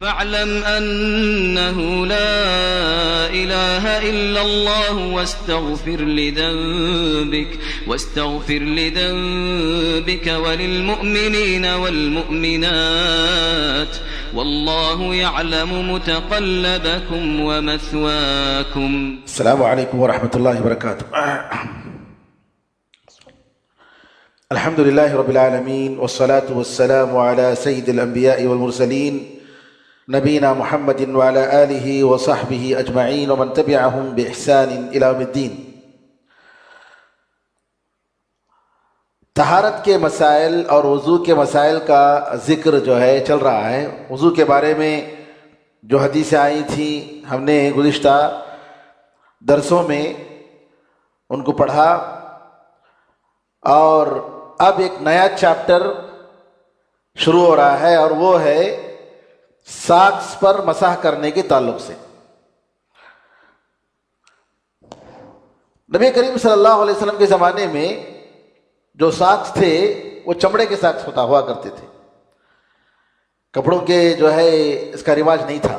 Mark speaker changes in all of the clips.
Speaker 1: فاعلم أنه لا إله إلا الله واستغفر لذنبك وللمؤمنين والمؤمنات والله يعلم متقلبكم ومثواكم.
Speaker 2: السلام عليكم ورحمة الله وبركاته. الحمد لله رب العالمين والصلاة والسلام على سيد الأنبياء والمرسلين نبينا محمد وعلى آله وصحبه أجمعين ومن تبعهم بإحسان إلى يوم الدين. طہارت کے مسائل اور وضو کے مسائل کا ذکر جو ہے چل رہا ہے. وضو کے بارے میں جو حدیثیں آئی تھیں ہم نے گزشتہ درسوں میں ان کو پڑھا، اور اب ایک نیا چیپٹر شروع ہو رہا ہے، اور وہ ہے ساکس پر مسح کرنے کے تعلق سے. نبی کریم صلی اللہ علیہ وسلم کے زمانے میں جو ساکس تھے وہ چمڑے کے ساکس ہوا کرتے تھے. کپڑوں کے جو ہے اس کا رواج نہیں تھا،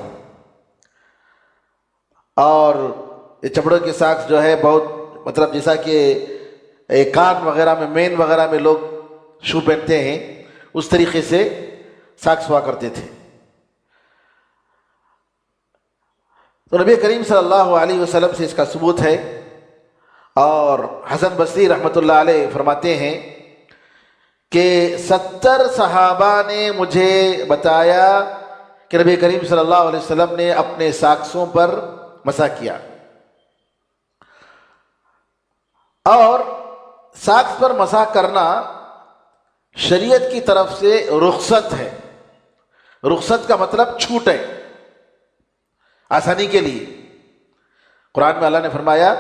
Speaker 2: اور یہ چمڑوں کے ساکس جو ہے بہت مطلب جیسا کہ کان وغیرہ میں، مین وغیرہ میں لوگ شو پہنتے ہیں، اس طریقے سے ساکس ہوا کرتے تھے. تو نبی کریم صلی اللہ علیہ وسلم سے اس کا ثبوت ہے، اور حسن بصری رحمۃ اللہ علیہ فرماتے ہیں کہ 70 صحابہ نے مجھے بتایا کہ نبی کریم صلی اللہ علیہ وسلم نے اپنے ساکسوں پر مسح کیا. اور ساکس پر مسح کرنا شریعت کی طرف سے رخصت ہے. رخصت کا مطلب چھوٹ ہے، آسانی کے لیے. قرآن میں اللہ نے فرمایا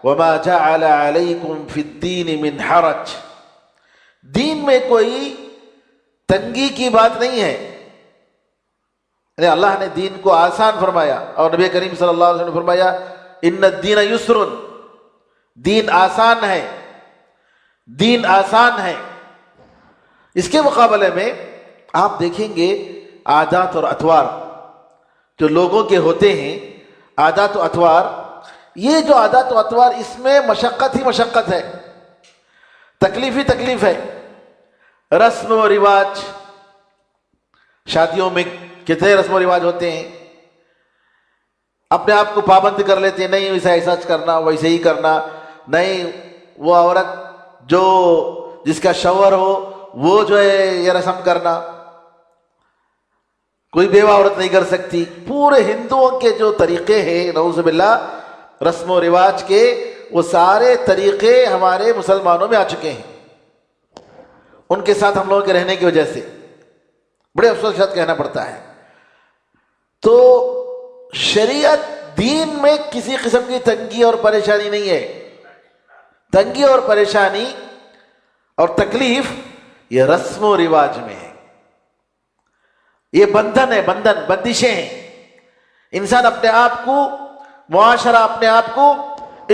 Speaker 2: وَمَا جَعَلَ عَلَيْكُمْ فِي الدِّينِ مِنْ حَرَجٍ، دین میں کوئی تنگی کی بات نہیں ہے. یعنی اللہ نے دین کو آسان فرمایا، اور نبی کریم صلی اللہ علیہ وسلم نے فرمایا اِنَّ الدِّينَ يُسْرٌ، دین آسان ہے، دین آسان ہے. اس کے مقابلے میں آپ دیکھیں گے عادات اور اطوار جو لوگوں کے ہوتے ہیں، عادات و اطوار، یہ جو عادات و اطوار اس میں مشقت ہی مشقت ہے، تکلیف ہی تکلیف ہے. رسم و رواج، شادیوں میں کتنے رسم و رواج ہوتے ہیں، اپنے آپ کو پابند کر لیتے ہیں، نہیں ویسا ایسا کرنا، ویسے ہی کرنا، نہیں وہ عورت جو جس کا شوہر ہو وہ جو ہے یہ رسم کرنا، کوئی بیوہ عورت نہیں کر سکتی. پورے ہندوؤں کے جو طریقے ہیں نعوذ باللہ رسم و رواج کے، وہ سارے طریقے ہمارے مسلمانوں میں آ چکے ہیں. ان کے ساتھ ہم لوگوں کے رہنے کی وجہ سے بڑے افسوس کے ساتھ کہنا پڑتا ہے. تو شریعت دین میں کسی قسم کی تنگی اور پریشانی نہیں ہے. تنگی اور پریشانی اور تکلیف یہ رسم و رواج میں ہے، یہ بندھن ہے، بندشیں ہیں. انسان اپنے آپ کو، معاشرہ اپنے آپ کو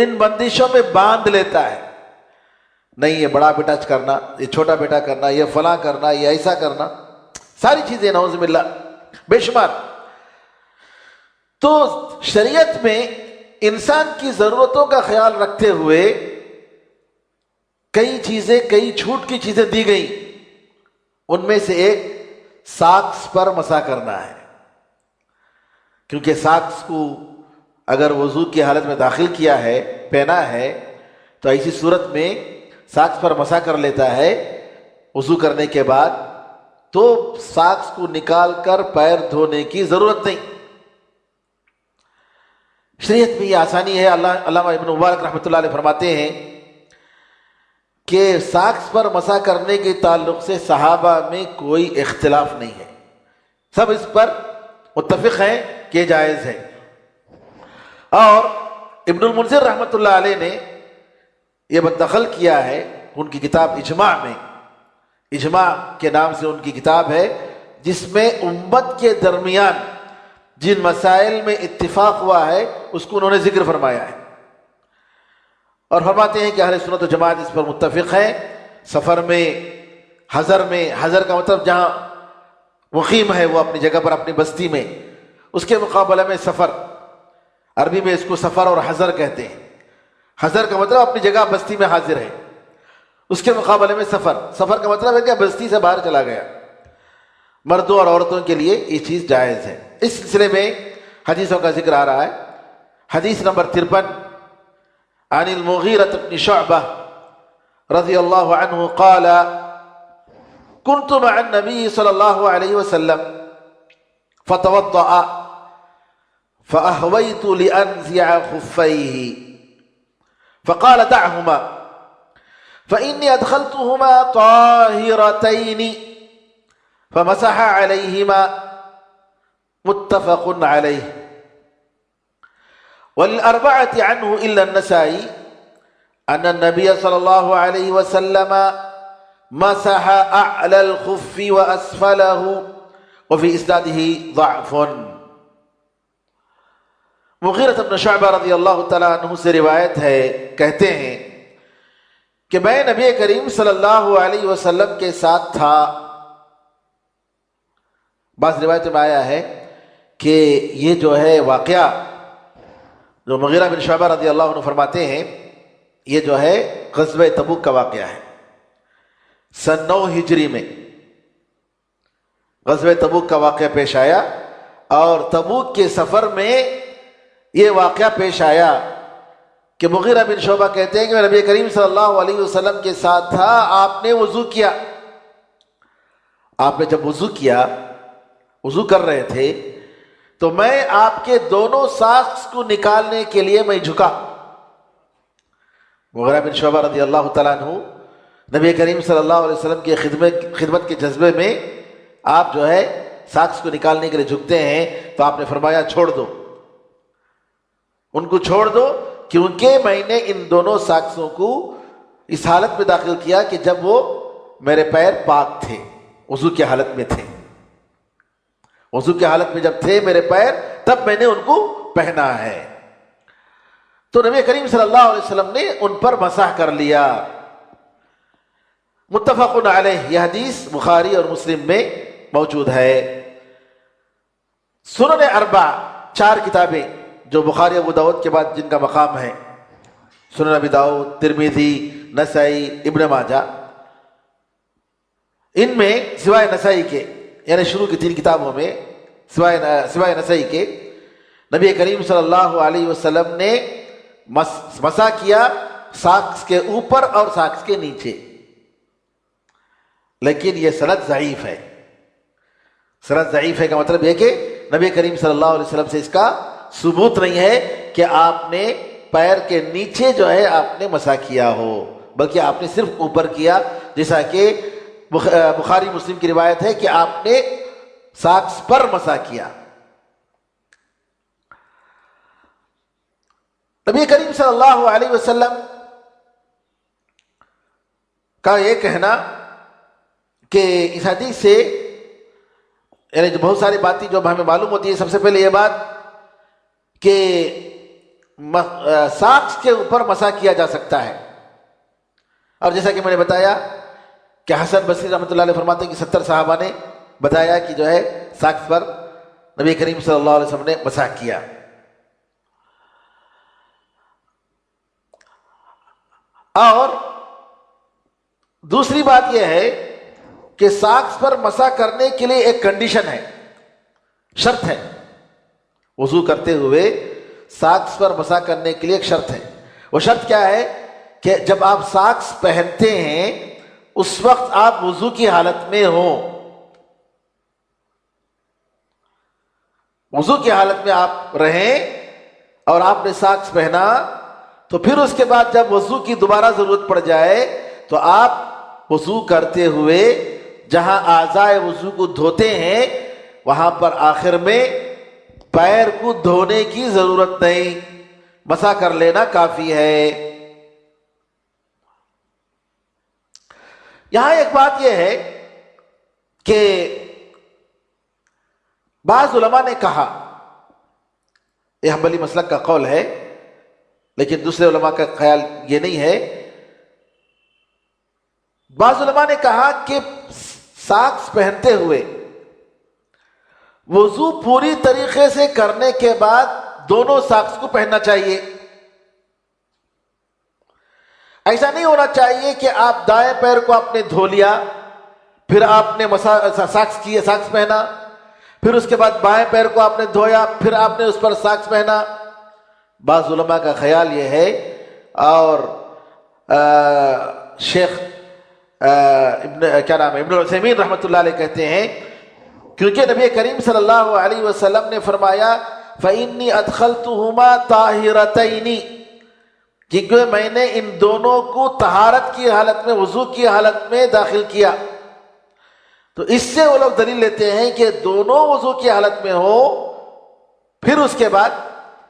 Speaker 2: ان بندشوں میں باندھ لیتا ہے. نہیں یہ بڑا بیٹا کرنا، یہ چھوٹا بیٹا کرنا، یہ فلاں کرنا، یہ ایسا کرنا، ساری چیزیں نعوذ باللہ بے شمار. تو شریعت میں انسان کی ضرورتوں کا خیال رکھتے ہوئے کئی چیزیں، کئی چھوٹ کی چیزیں دی گئیں. ان میں سے ایک ساکس پر مسح کرنا ہے، کیونکہ ساکس کو اگر وضو کی حالت میں داخل کیا ہے، پہنا ہے، تو ایسی صورت میں ساکس پر مسح کر لیتا ہے وضو کرنے کے بعد، تو ساکس کو نکال کر پیر دھونے کی ضرورت نہیں. شریعت میں یہ آسانی ہے. علامہ ابن مبارک رحمۃ اللہ علیہ فرماتے ہیں کہ ساکس پر مسح کرنے کے تعلق سے صحابہ میں کوئی اختلاف نہیں ہے، سب اس پر متفق ہیں کہ جائز ہے. اور ابن المنذر رحمۃ اللہ علیہ نے یہ دخل کیا ہے ان کی کتاب اجماع میں. اجماع کے نام سے ان کی کتاب ہے، جس میں امت کے درمیان جن مسائل میں اتفاق ہوا ہے اس کو انہوں نے ذکر فرمایا ہے. اور فرماتے ہیں کہ اہل سنت و جماعت اس پر متفق ہے. سفر میں، حضر کا مطلب جہاں مقیم ہے وہ اپنی جگہ پر اپنی بستی میں، اس کے مقابلے میں سفر، عربی میں اس کو سفر اور حضر کہتے ہیں۔ حضر کا مطلب اپنی جگہ بستی میں حاضر ہے، اس کے مقابلے میں سفر کا مطلب ہے کہ بستی سے باہر چلا گیا۔ مردوں اور عورتوں کے لیے یہ چیز جائز ہے۔ اس سلسلے میں حدیثوں کا ذکر آ رہا ہے۔ حدیث نمبر 53 عن المغیرة بن شعبہ رضی اللہ عنہ قال كنت مع النبي صلی اللہ علیہ وسلم فتوضأ فأهويت لأنزع خفيه فقال دعهما فإني أدخلتهما طاهرتين فمسح عليهما متفق عليه والأربعة عنه إلا النسائي أن النبي صلى الله عليه وسلم مسح أعلى الخف وأسفله وفي إسناده ضعف۔ مغیرہ بن شعبہ رضی اللہ تعالیٰ عنہ سے روایت ہے، کہتے ہیں کہ میں نبی کریم صلی اللہ علیہ وسلم کے ساتھ تھا۔ بعض روایتوں میں آیا ہے کہ یہ جو ہے واقعہ جو مغیرہ بن شعبہ رضی اللہ عنہ فرماتے ہیں، یہ جو ہے غزوہ تبوک کا واقعہ ہے۔ سن 9 ہجری میں غزوہ تبوک کا واقعہ پیش آیا، اور تبوک کے سفر میں یہ واقعہ پیش آیا کہ مغیرہ بن شعبہ کہتے ہیں کہ میں نبی کریم صلی اللہ علیہ وسلم کے ساتھ تھا، آپ نے وضو کیا۔ آپ نے جب وضو کیا، وضو کر رہے تھے، تو میں آپ کے دونوں ساکس کو نکالنے کے لیے میں جھکا۔ مغیرہ بن شعبہ رضی اللہ تعالیٰ عنہ نبی کریم صلی اللہ علیہ وسلم کی خدمت کے جذبے میں آپ جو ہے ساکس کو نکالنے کے لیے جھکتے ہیں، تو آپ نے فرمایا چھوڑ دو، ان کو چھوڑ دو، کیونکہ میں نے ان دونوں ساکسوں کو اس حالت میں داخل کیا کہ جب وہ میرے پیر پاک تھے، وضو کی حالت میں تھے، وضو کی حالت میں جب تھے میرے پیر، تب میں نے ان کو پہنا ہے۔ تو نبی کریم صلی اللہ علیہ وسلم نے ان پر مسح کر لیا۔ متفق علیہ، یہ حدیث بخاری اور مسلم میں موجود ہے۔ سنن اربع، 4 کتابیں جو بخاری ابو داؤد کے بعد جن کا مقام ہے، سنن ابی داؤد، ترمذی، نسائی، ابن ماجہ، ان میں سوائے نسائی کے، یعنی شروع کی 3 کتابوں میں سوائے نسائی کے، نبی کریم صلی اللہ علیہ وسلم نے مسح کیا ساکس کے اوپر اور ساکس کے نیچے، لیکن یہ سند ضعیف ہے۔ سند ضعیف ہے کا مطلب یہ کہ نبی کریم صلی اللہ علیہ وسلم سے اس کا ثبوت نہیں ہے کہ آپ نے پیر کے نیچے جو ہے آپ نے مسح کیا ہو، بلکہ آپ نے صرف اوپر کیا، جیسا کہ بخاری مسلم کی روایت ہے کہ آپ نے ساکس پر مسح کیا۔ نبی کریم صلی اللہ علیہ وسلم کا یہ کہنا کہ اس حدیث سے یعنی جو بہت ساری باتیں جو ہمیں معلوم ہوتی ہے، سب سے پہلے یہ بات کہ ساکس کے اوپر مسح کیا جا سکتا ہے، اور جیسا کہ میں نے بتایا کہ حسن بصری رحمۃ اللہ علیہ فرماتے ہیں کہ 70 صحابہ نے بتایا کہ جو ہے ساکس پر نبی کریم صلی اللہ علیہ وسلم نے مسح کیا۔ اور دوسری بات یہ ہے کہ ساکس پر مسح کرنے کے لیے ایک کنڈیشن ہے، شرط ہے۔ وضو کرتے ہوئے ساکس پر مسح کرنے کے لیے ایک شرط ہے۔ وہ شرط کیا ہے کہ جب آپ ساکس پہنتے ہیں اس وقت آپ وضو کی حالت میں ہوں، وضو کی حالت میں آپ رہیں اور آپ نے ساکس پہنا، تو پھر اس کے بعد جب وضو کی دوبارہ ضرورت پڑ جائے تو آپ وضو کرتے ہوئے جہاں اعضائے وضو کو دھوتے ہیں وہاں پر آخر میں پیر کو دھونے کی ضرورت نہیں، مسح کر لینا کافی ہے۔ یہاں ایک بات یہ ہے کہ بعض علماء نے کہا، یہ حنبلی مسلک کا قول ہے، لیکن دوسرے علماء کا خیال یہ نہیں ہے، بعض علماء نے کہا کہ ساکس پہنتے ہوئے وضو پوری طریقے سے کرنے کے بعد دونوں ساکس کو پہننا چاہیے. ایسا نہیں ہونا چاہیے کہ آپ دائیں پیر کو آپ نے دھو لیا، پھر آپ نے ساکس پہنا، پھر اس کے بعد بائیں پیر کو آپ نے دھویا، پھر آپ نے اس پر ساکس پہنا. بعض علماء کا خیال یہ ہے، اور شیخ ابن عثیمین رحمۃ اللہ علیہ کہتے ہیں، کیونکہ نبی کریم صلی اللہ علیہ وسلم نے فرمایا فَإِنِّي أَدْخَلْتُهُمَا طَاهِرَتَيْنِ، کیونکہ میں نے ان دونوں کو طہارت کی حالت میں، وضو کی حالت میں داخل کیا. تو اس سے وہ لوگ دلیل لیتے ہیں کہ دونوں وضو کی حالت میں ہو، پھر اس کے بعد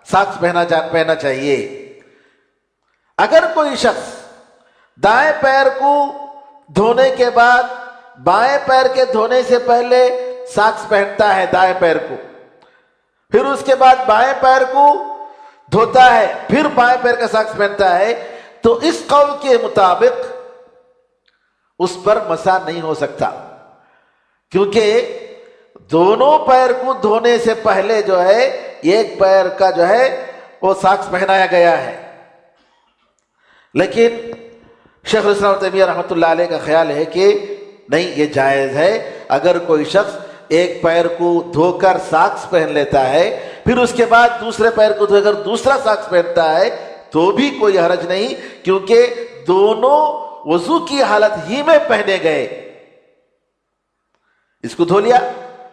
Speaker 2: ساکس پہننا چاہیے. اگر کوئی شخص دائیں پیر کو دھونے کے بعد بائیں پیر کے دھونے سے پہلے ساکس پہنتا ہے دائیں پیر کو، پھر اس کے بعد بائیں پیر کو دھوتا ہے، پھر بائیں پیر کا ساکس پہنتا ہے، تو اس قول کے مطابق اس پر مسح نہیں ہو سکتا، کیونکہ دونوں پیر کو دھونے سے پہلے جو ہے ایک پیر کا جو ہے وہ ساکس پہنایا گیا ہے. لیکن شیخ الاسلام ابن تیمیہ رحمۃ اللہ علیہ کا خیال ہے کہ نہیں، یہ جائز ہے. اگر کوئی شخص ایک پیر کو دھو کر ساکس پہن لیتا ہے، پھر اس کے بعد دوسرے پیر کو دھو کر دوسرا ساکس پہنتا ہے، تو بھی کوئی حرج نہیں، کیونکہ دونوں وضو کی حالت ہی میں پہنے گئے. اس کو دھو لیا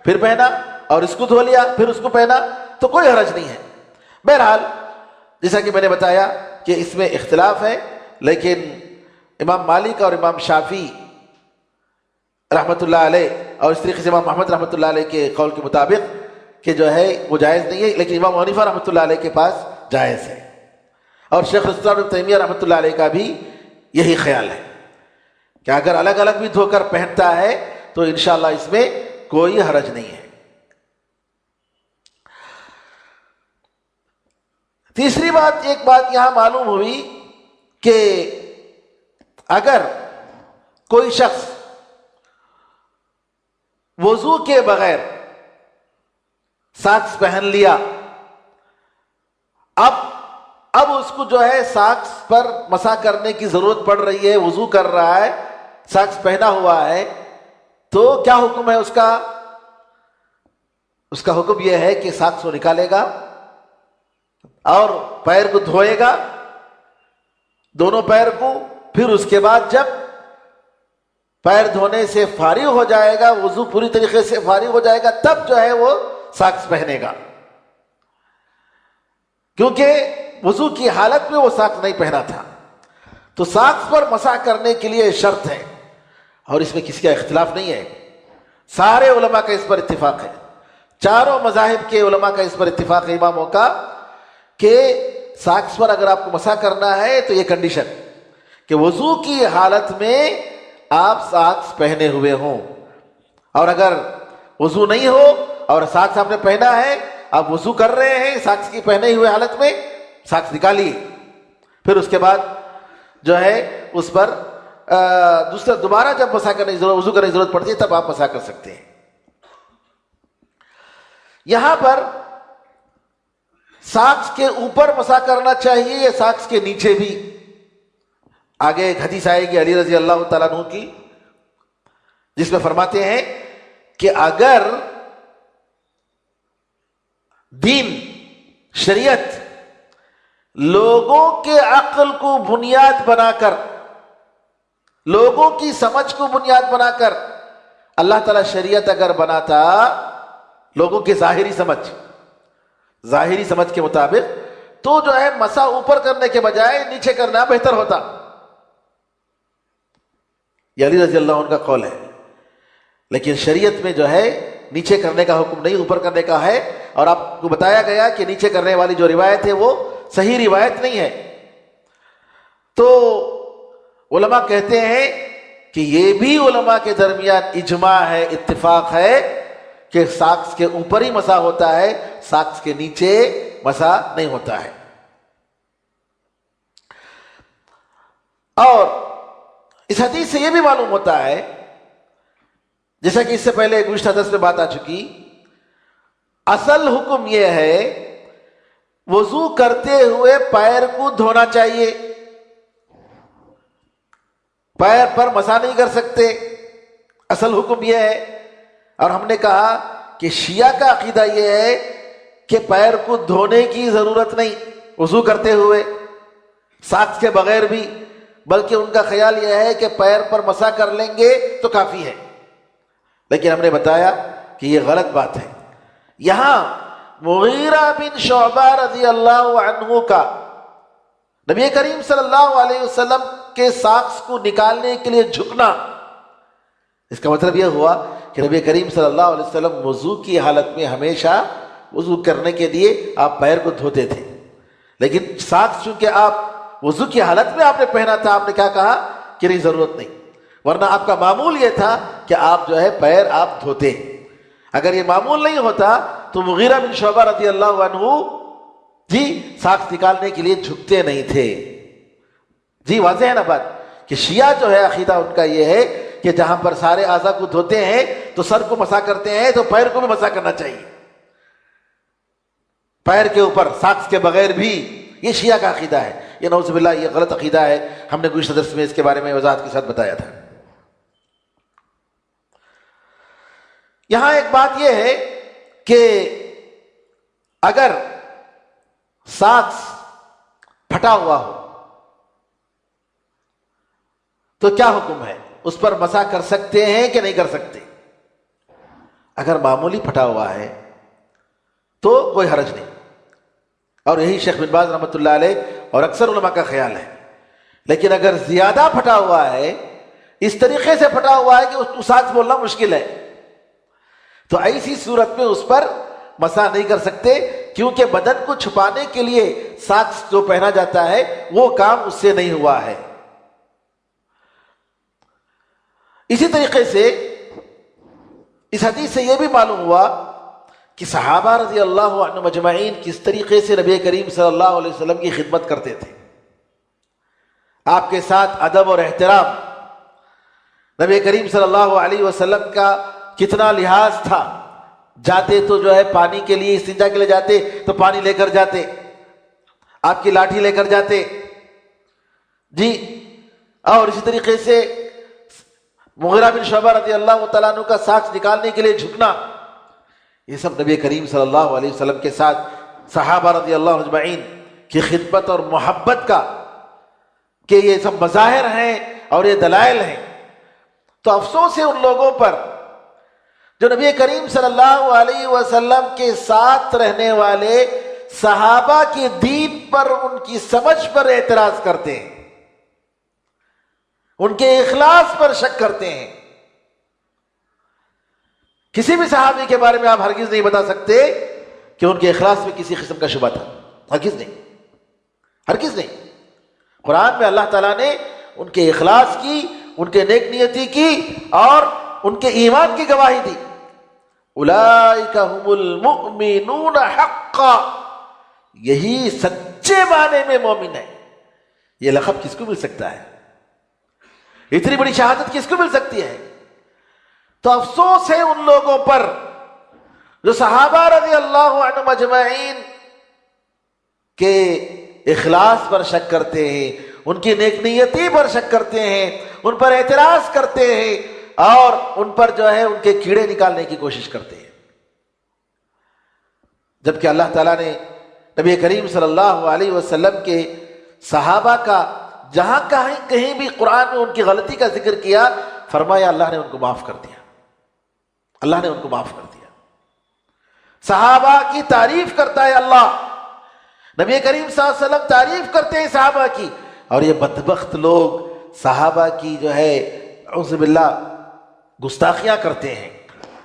Speaker 2: پھر پہنا، اور اس کو دھو لیا پھر اس کو پہنا، تو کوئی حرج نہیں ہے. بہرحال جیسا کہ میں نے بتایا کہ اس میں اختلاف ہے، لیکن امام مالک اور امام شافعی رحمۃ اللہ علیہ اور اس طریقے سے امام محمد رحمۃ اللہ علیہ کے قول کے مطابق کہ جو ہے وہ جائز نہیں ہے، لیکن امام حنیفہ رحمۃ اللہ علیہ کے پاس جائز ہے. اور شیخ الاسلام ابن تیمیہ رحمۃ اللہ علیہ کا بھی یہی خیال ہے کہ اگر الگ الگ بھی دھو کر پہنتا ہے تو انشاءاللہ اس میں کوئی حرج نہیں ہے. تیسری بات، ایک بات یہاں معلوم ہوئی کہ اگر کوئی شخص وضو کے بغیر ساکس پہن لیا، اب اس کو جو ہے ساکس پر مسح کرنے کی ضرورت پڑ رہی ہے، وضو کر رہا ہے، ساکس پہنا ہوا ہے، تو کیا حکم ہے اس کا؟ اس کا حکم یہ ہے کہ ساکس کو نکالے گا اور پیر کو دھوئے گا، دونوں پیر کو، پھر اس کے بعد جب پیر دھونے سے فارغ ہو جائے گا، وضو پوری طریقے سے فارغ ہو جائے گا، تب جو ہے وہ ساکس پہنے گا، کیونکہ وضو کی حالت میں وہ ساکس نہیں پہنا تھا. تو ساکس پر مسح کرنے کے لیے شرط ہے، اور اس میں کسی کا اختلاف نہیں ہے، سارے علماء کا اس پر اتفاق ہے، چاروں مذاہب کے علماء کا اس پر اتفاق ہے، اماموں کا، کہ ساکس پر اگر آپ کو مسح کرنا ہے تو یہ کنڈیشن کہ وضو کی حالت میں آپ ساکس پہنے ہوئے ہوں، اور اگر وضو نہیں ہو اور ساکس آپ نے پہنا ہے، آپ وضو کر رہے ہیں ساکس کی پہنے ہوئے حالت میں، ساکس نکالیے، پھر اس کے بعد جو ہے اس پر دوبارہ جب مسح کرنے کی ضرورت، وضو کرنے کی ضرورت پڑتی ہے، تب آپ مسح کر سکتے ہیں. یہاں پر ساکس کے اوپر مسح کرنا چاہیے یا ساکس کے نیچے بھی؟ آگے ایک حدیث آئے گی علی رضی اللہ تعالیٰ عنہ کی، جس میں فرماتے ہیں کہ اگر دین، شریعت لوگوں کے عقل کو بنیاد بنا کر، لوگوں کی سمجھ کو بنیاد بنا کر اللہ تعالیٰ شریعت اگر بناتا، لوگوں کی ظاہری سمجھ کے مطابق، تو جو ہے مسح اوپر کرنے کے بجائے نیچے کرنا بہتر ہوتا. یہ علی رضی اللہ عنہ کا قول ہے، لیکن شریعت میں جو ہے نیچے کرنے کا حکم نہیں، اوپر کرنے کا ہے، اور آپ کو بتایا گیا کہ نیچے کرنے والی جو روایت ہے وہ صحیح روایت نہیں ہے. تو علماء کہتے ہیں کہ یہ بھی علماء کے درمیان اجماع ہے، اتفاق ہے کہ ساکس کے اوپر ہی مسح ہوتا ہے، ساکس کے نیچے مسح نہیں ہوتا ہے. اور اس حدیث سے یہ بھی معلوم ہوتا ہے، جیسا کہ اس سے پہلے گزشتہ درس میں بات آ چکی، اصل حکم یہ ہے وضو کرتے ہوئے پیر کو دھونا چاہیے، پیر پر مسح نہیں کر سکتے، اصل حکم یہ ہے۔ اور ہم نے کہا کہ شیعہ کا عقیدہ یہ ہے کہ پیر کو دھونے کی ضرورت نہیں وضو کرتے ہوئے، ساکس کے بغیر بھی، بلکہ ان کا خیال یہ ہے کہ پیر پر مسح کر لیں گے تو کافی ہے۔ لیکن ہم نے بتایا کہ یہ غلط بات ہے۔ یہاں مغیرہ بن شعبہ رضی اللہ عنہ کا نبی کریم صلی اللہ علیہ وسلم کے ساکس کو نکالنے کے لیے جھکنا، اس کا مطلب یہ ہوا کہ نبی کریم صلی اللہ علیہ وسلم وضو کی حالت میں ہمیشہ وضو کرنے کے لیے آپ پیر کو دھوتے تھے، لیکن ساکس چونکہ آپ وضو کی حالت میں آپ نے پہنا تھا، آپ نے کیا کہا کہ نہیں ضرورت نہیں، ورنہ آپ کا معمول یہ تھا کہ آپ جو ہے پیر آپ دھوتے۔ اگر یہ معمول نہیں ہوتا تو مغیرہ بن شعبہ رضی اللہ عنہ جی ساکس نکالنے کے لیے جھکتے نہیں تھے۔ جی واضح ہے نا بات کہ شیعہ جو ہے عقیدہ ان کا یہ ہے کہ جہاں پر سارے اعضاء کو دھوتے ہیں تو سر کو مسح کرتے ہیں تو پیر کو بھی مسح کرنا چاہیے، پیر کے اوپر ساکس کے بغیر بھی۔ یہ شیعہ کا عقیدہ ہے، یہ نعوذ باللہ یہ غلط عقیدہ ہے۔ ہم نے گزشتہ درس میں اس کے بارے میں وضاحت کے ساتھ بتایا تھا۔ یہاں ایک بات یہ ہے کہ اگر ساکس پھٹا ہوا ہو تو کیا حکم ہے، اس پر مسح کر سکتے ہیں کہ نہیں کر سکتے؟ اگر معمولی پھٹا ہوا ہے تو کوئی حرج نہیں، اور یہی شیخ بن باز رحمۃ اللہ علیہ اور اکثر علماء کا خیال ہے۔ لیکن اگر زیادہ پھٹا ہوا ہے، اس طریقے سے پھٹا ہوا ہے کہ اس کو ساکس بولنا مشکل ہے، تو ایسی صورت میں اس پر مسح نہیں کر سکتے، کیونکہ بدن کو چھپانے کے لیے ساکس جو پہنا جاتا ہے وہ کام اس سے نہیں ہوا ہے۔ اسی طریقے سے اس حدیث سے یہ بھی معلوم ہوا کہ صحابہ رضی اللہ عنہ مجمعین کس طریقے سے نبی کریم صلی اللہ علیہ وسلم کی خدمت کرتے تھے، آپ کے ساتھ ادب اور احترام، نبی کریم صلی اللہ علیہ وسلم کا کتنا لحاظ تھا۔ جاتے تو جو ہے پانی کے لیے، استنجا کے لیے جاتے تو پانی لے کر جاتے، آپ کی لاٹھی لے کر جاتے جی۔ اور اسی طریقے سے مغیرہ بن شعبہ رضی اللہ تعالیٰ عنہ کا ساکس نکالنے کے لیے جھکنا، یہ سب نبی کریم صلی اللہ علیہ وسلم کے ساتھ صحابہ رضی اللہ اجمعین کی خدمت اور محبت کا کہ یہ سب مظاہر ہیں اور یہ دلائل ہیں۔ تو افسوس ہے ان لوگوں پر جو نبی کریم صلی اللہ علیہ وسلم کے ساتھ رہنے والے صحابہ کے دین پر، ان کی سمجھ پر اعتراض کرتے ہیں، ان کے اخلاص پر شک کرتے ہیں۔ کسی بھی صحابی کے بارے میں آپ ہرگز نہیں بتا سکتے کہ ان کے اخلاص میں کسی قسم کا شبہ تھا، ہرگز نہیں، ہرگز نہیں۔ قرآن میں اللہ تعالیٰ نے ان کے اخلاص کی، ان کے نیک نیتی کی اور ان کے ایمان کی گواہی دی۔ اولئک هم المؤمنون حقا، یہی سچے معنی میں مومن ہے۔ یہ لقب کس کو مل سکتا ہے؟ اتنی بڑی شہادت کس کو مل سکتی ہے؟ تو افسوس ہے ان لوگوں پر جو صحابہ رضی اللہ عنہم اجمعین کے اخلاص پر شک کرتے ہیں، ان کی نیک نیتی پر شک کرتے ہیں، ان پر اعتراض کرتے ہیں اور ان پر جو ہے ان کے کیڑے نکالنے کی کوشش کرتے ہیں، جبکہ اللہ تعالیٰ نے نبی کریم صلی اللہ علیہ وسلم کے صحابہ کا جہاں کہیں بھی قرآن میں ان کی غلطی کا ذکر کیا، فرمایا اللہ نے ان کو معاف کر دیا، اللہ نے ان کو معاف کر دیا۔ صحابہ کی تعریف کرتا ہے اللہ، نبی کریم صلی اللہ علیہ وسلم تعریف کرتے ہیں صحابہ کی، اور یہ بدبخت لوگ صحابہ کی جو ہے اعوذ باللہ گستاخیاں کرتے ہیں،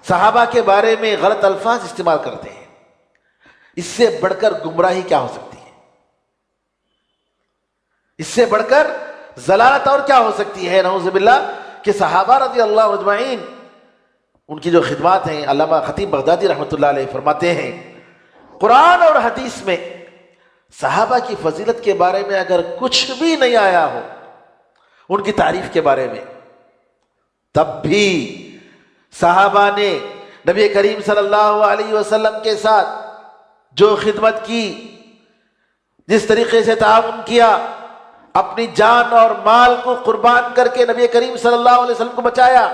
Speaker 2: صحابہ کے بارے میں غلط الفاظ استعمال کرتے ہیں۔ اس سے بڑھ کر گمراہی کیا ہو سکتی ہے؟ اس سے بڑھ کر ضلالت اور کیا ہو سکتی ہے؟ نعوذ باللہ کہ صحابہ رضی اللہ اجمعین ان کی جو خدمات ہیں، علامہ خطیب بغدادی رحمۃ اللہ علیہ فرماتے ہیں قرآن اور حدیث میں صحابہ کی فضیلت کے بارے میں اگر کچھ بھی نہیں آیا ہو ان کی تعریف کے بارے میں، تب بھی صحابہ نے نبی کریم صلی اللہ علیہ وسلم کے ساتھ جو خدمت کی، جس طریقے سے تعاون کیا، اپنی جان اور مال کو قربان کر کے نبی کریم صلی اللہ علیہ وسلم کو بچایا.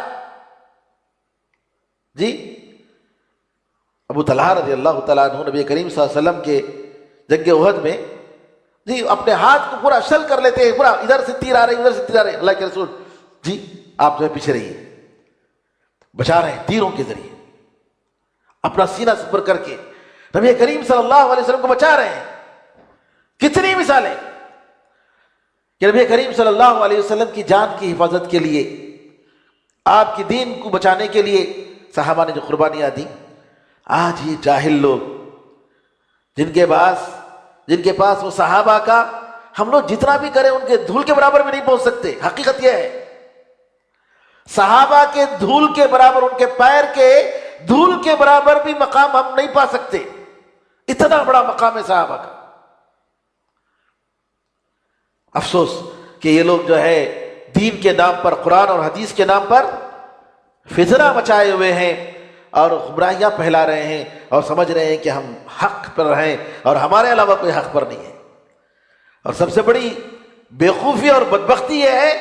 Speaker 2: جی ابو طلحہ رضی اللہ تعالیٰ عنہ نبی کریم صلی اللہ علیہ وسلم کے جنگ احد میں جی اپنے ہاتھ کو پورا شل کر لیتے ہیں، پورا ادھر سے تیر آ رہے ادھر سے تیر آ رہے، اللہ کے رسول جی آپ جو ہے پیچھے رہیے، بچا رہے ہیں تیروں کے ذریعے، اپنا سینہ سپر کر کے نبی کریم صلی اللہ علیہ وسلم کو بچا رہے ہیں. کتنی مثالیں کہ نبی کریم صلی اللہ علیہ وسلم کی جان کی حفاظت کے لیے، آپ کی دین کو بچانے کے لیے صحابہ نے جو قربانیاں دی. آج یہ جاہل لوگ جن کے پاس وہ صحابہ کا ہم لوگ جتنا بھی کریں ان کے دھول کے برابر بھی نہیں پہنچ سکتے. حقیقت یہ ہے صحابہ کے دھول کے برابر، ان کے پیر کے دھول کے برابر بھی مقام ہم نہیں پا سکتے. اتنا بڑا مقام ہے صحابہ کا. افسوس کہ یہ لوگ جو ہے دین کے نام پر، قرآن اور حدیث کے نام پر فتنہ مچائے ہوئے ہیں اور گمراہیاں پھیلا رہے ہیں اور سمجھ رہے ہیں کہ ہم حق پر ہیں اور ہمارے علاوہ کوئی حق پر نہیں ہے. اور سب سے بڑی بیوقوفی اور بدبختی یہ ہے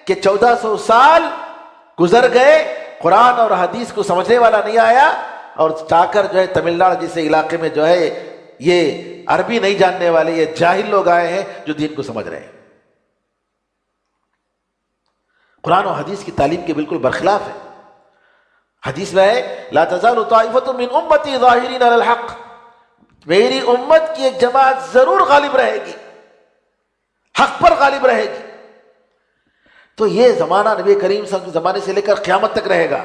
Speaker 2: کہ 1400 سال گزر گئے، قرآن اور حدیث کو سمجھنے والا نہیں آیا، اور چاہ کر جو ہے تمل ناڈو جیسے علاقے میں جو ہے یہ عربی نہیں جاننے والے یہ جاہل لوگ آئے ہیں جو دین کو سمجھ رہے ہیں. قرآن و حدیث کی تعلیم کے بالکل برخلاف ہے. حدیث میں ہے لا تزال طائفۃ من امتی ظاہرین علی الحق، میری امت کی ایک جماعت ضرور غالب رہے گی، حق پر غالب رہے گی. تو یہ زمانہ نبی کریم صلی اللہ علیہ وسلم کے زمانے سے لے کر قیامت تک رہے گا.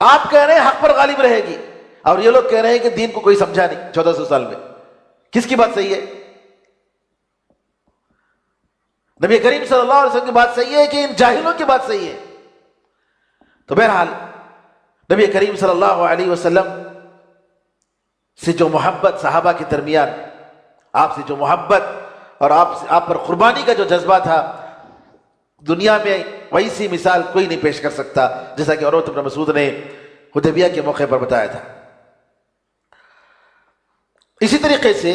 Speaker 2: آپ کہہ رہے ہیں حق پر غالب رہے گی اور یہ لوگ کہہ رہے ہیں کہ دین کو کوئی سمجھا نہیں 1400 سال میں. کس کی بات صحیح ہے؟ نبی کریم صلی اللہ علیہ وسلم کی بات صحیح ہے کہ ان جاہلوں کی بات صحیح ہے؟ تو بہرحال نبی کریم صلی اللہ علیہ وسلم سے جو محبت صحابہ کے درمیان، آپ سے جو محبت اور آپ پر قربانی کا جو جذبہ تھا، دنیا میں ویسی مثال کوئی نہیں پیش کر سکتا جیسا کہ عروہ بن مسعود نے حدیبیہ کے موقع پر بتایا تھا. اسی طریقے سے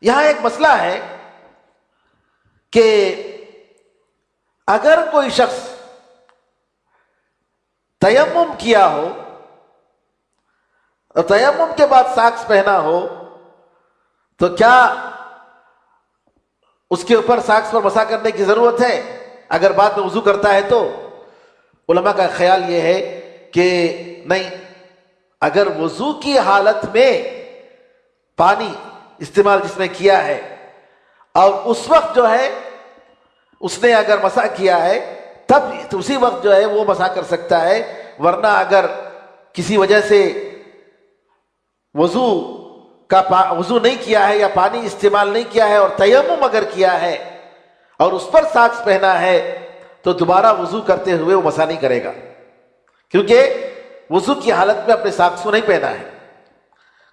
Speaker 2: یہاں ایک مسئلہ ہے کہ اگر کوئی شخص تیمم کیا ہو اور تیمم کے بعد ساکس پہنا ہو تو کیا اس کے اوپر ساکس پر مسح کرنے کی ضرورت ہے اگر بعد میں وضو کرتا ہے تو؟ علماء کا خیال یہ ہے کہ نہیں، اگر وضو کی حالت میں پانی استعمال جس نے کیا ہے اور اس وقت جو ہے اس نے اگر مسح کیا ہے تب تو اسی وقت جو ہے وہ مسح کر سکتا ہے. ورنہ اگر کسی وجہ سے وضو نہیں کیا ہے یا پانی استعمال نہیں کیا ہے اور تیمم اگر کیا ہے اور اس پر ساکس پہنا ہے تو دوبارہ وضو کرتے ہوئے وہ مسح نہیں کرے گا، کیونکہ وضو کی حالت میں اپنے ساکس کو نہیں پہنا ہے.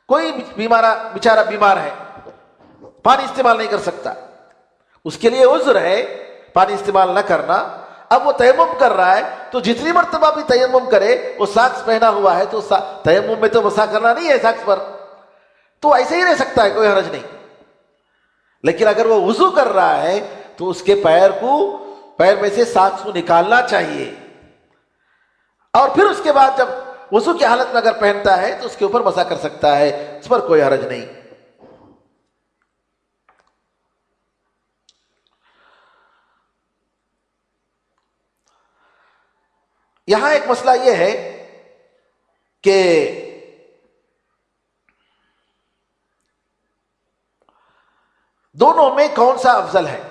Speaker 2: کوئی بیچارہ بیمار ہے، پانی استعمال نہیں کر سکتا، اس کے لیے عذر ہے پانی استعمال نہ کرنا. اب وہ تیمم کر رہا ہے تو جتنی مرتبہ بھی تیمم کرے وہ ساکس پہنا ہوا ہے تو تیمم میں تو مسح کرنا نہیں ہے ساکس پر، تو ایسے ہی رہ سکتا ہے، کوئی حرج نہیں. لیکن اگر وہ وضو کر رہا ہے تو اس کے پیر میں سے ساکس کو نکالنا چاہیے، اور پھر اس کے بعد جب وضو کی حالت میں اگر پہنتا ہے تو اس کے اوپر مسح کر سکتا ہے، اس پر کوئی حرج نہیں. یہاں ایک مسئلہ یہ ہے کہ دونوں میں کون سا افضل ہے؟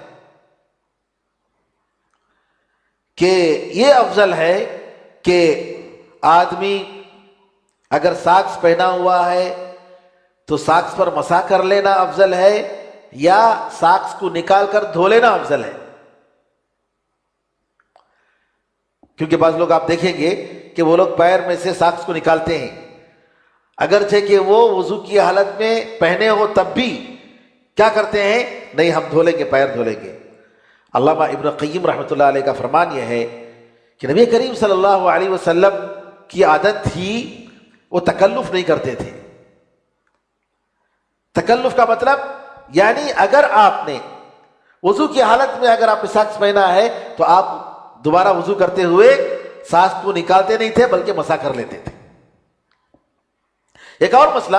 Speaker 2: کہ یہ افضل ہے کہ آدمی اگر ساکس پہنا ہوا ہے تو ساکس پر مسح کر لینا افضل ہے یا ساکس کو نکال کر دھو لینا افضل ہے؟ کیونکہ بعض لوگ آپ دیکھیں گے کہ وہ لوگ پیر میں سے ساکس کو نکالتے ہیں، اگرچہ کہ وہ وضو کی حالت میں پہنے ہو تب بھی کیا کرتے ہیں؟ نہیں، ہم دھو لیں گے، پیر دھو لیں گے. علامہ ابن قیم رحمۃ اللہ علیہ کا فرمان یہ ہے کہ نبی کریم صلی اللہ علیہ وسلم کی عادت تھی وہ تکلف نہیں کرتے تھے. تکلف کا مطلب یعنی اگر آپ نے وضو کی حالت میں اگر آپ نے ساکس پہنا ہے تو آپ دوبارہ وضو کرتے ہوئے ساکس کو نکالتے نہیں تھے بلکہ مسح کر لیتے تھے. ایک اور مسئلہ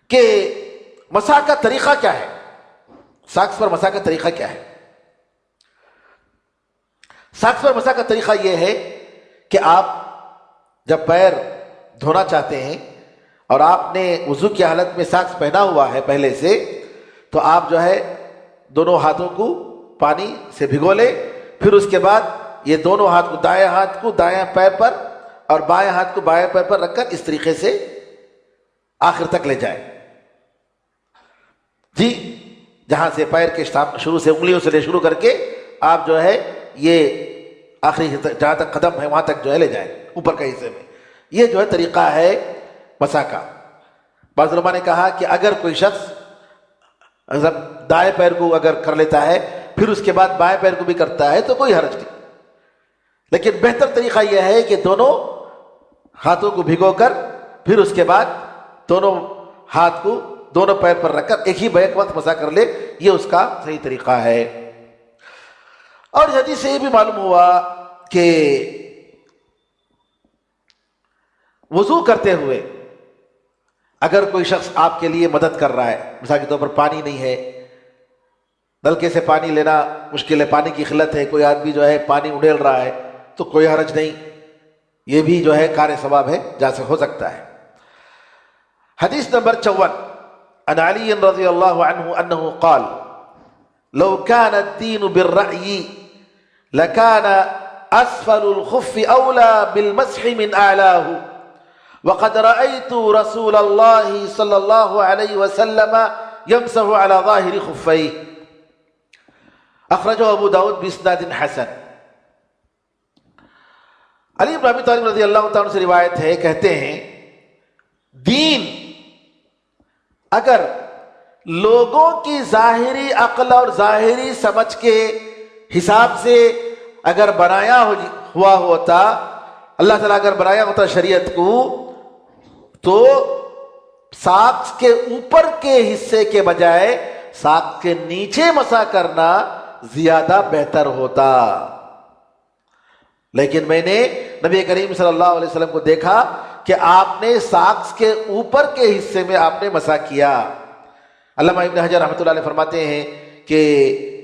Speaker 2: کہ مسح کا طریقہ کیا ہے, ساکس پر مسح کا طریقہ کیا ہے. ساکس پر مسح کا طریقہ یہ ہے کہ آپ جب پیر دھونا چاہتے ہیں اور آپ نے وضو کی حالت میں ساکس پہنا ہوا ہے پہلے سے, تو آپ جو ہے دونوں ہاتھوں کو پانی سے بھگو لیں, پھر اس کے بعد یہ دونوں ہاتھ کو دائیں ہاتھ کو دائیں پیر پر اور بائیں ہاتھ کو بائیں پیر پر رکھ کر اس طریقے سے آخر تک لے جائیں. جی, جہاں سے پیر کے شروع سے انگلیوں سے لے شروع کر کے آپ جو ہے یہ آخری جہاں تک قدم ہے وہاں تک جو ہے لے جائیں اوپر کے حصے میں. یہ جو ہے طریقہ ہے مسح کا. بعض علماء نے کہا کہ اگر کوئی شخص دائیں پیر کو اگر کر لیتا ہے پھر اس کے بعد بائیں پیر کو بھی کرتا ہے تو کوئی حرج نہیں, لیکن بہتر طریقہ یہ ہے کہ دونوں ہاتھوں کو بھگو کر پھر اس کے بعد دونوں ہاتھ کو دونوں پیر پر رکھ کر ایک ہی بیک وقت مسح کر لے, یہ اس کا صحیح طریقہ ہے. اور حدیث سے یہ بھی معلوم ہوا کہ وضو کرتے ہوئے اگر کوئی شخص آپ کے لیے مدد کر رہا ہے, مثال کے طور پر پانی نہیں ہے, نلکے سے پانی لینا مشکل ہے, پانی کی قلت ہے, کوئی آدمی جو ہے پانی اڈیل رہا ہے, تو کوئی حرج نہیں, یہ بھی جو ہے کار ثواب ہے, ہو سکتا ہے. حدیث نمبر 54 عن علی رضی اللہ عنہ انہ قال لو كان الدين بالرأي لكان اسفل الخف اولى بالمسح من اعلاه وقد رأيت رسول الله صلى الله عليه وسلم يمسح على ظاهر خفيه اخرجه ابو داود باسناد حسن. علی بن ابی طالب رضی اللہ تعالیٰ سے روایت ہے, کہتے ہیں دین اگر لوگوں کی ظاہری عقل اور ظاہری سمجھ کے حساب سے اگر بنایا ہوا ہوتا, اللہ تعالیٰ اگر بنایا ہوتا شریعت کو, تو ساکس کے اوپر کے حصے کے بجائے ساکس کے نیچے مسح کرنا زیادہ بہتر ہوتا. لیکن میں نے نبی کریم صلی اللہ علیہ وسلم کو دیکھا کہ آپ نے ساکس کے اوپر کے حصے میں آپ نے مسح کیا. علامہ ابن حجر رحمۃ اللہ علیہ فرماتے ہیں کہ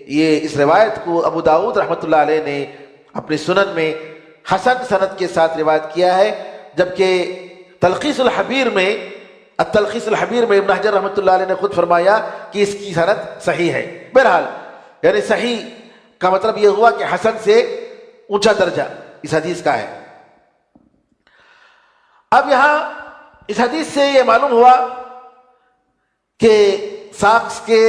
Speaker 2: یہ اس روایت کو ابو داؤد رحمۃ اللہ علیہ نے اپنی سنن میں حسن سند کے ساتھ روایت کیا ہے, جبکہ تلخیص الحبیر میں ابن حجر رحمۃ اللہ علیہ نے خود فرمایا کہ اس کی سند صحیح ہے. بہرحال یعنی صحیح کا مطلب یہ ہوا کہ حسن سے اونچا درجہ اس حدیث کا ہے. اب یہاں اس حدیث سے یہ معلوم ہوا کہ ساکس کے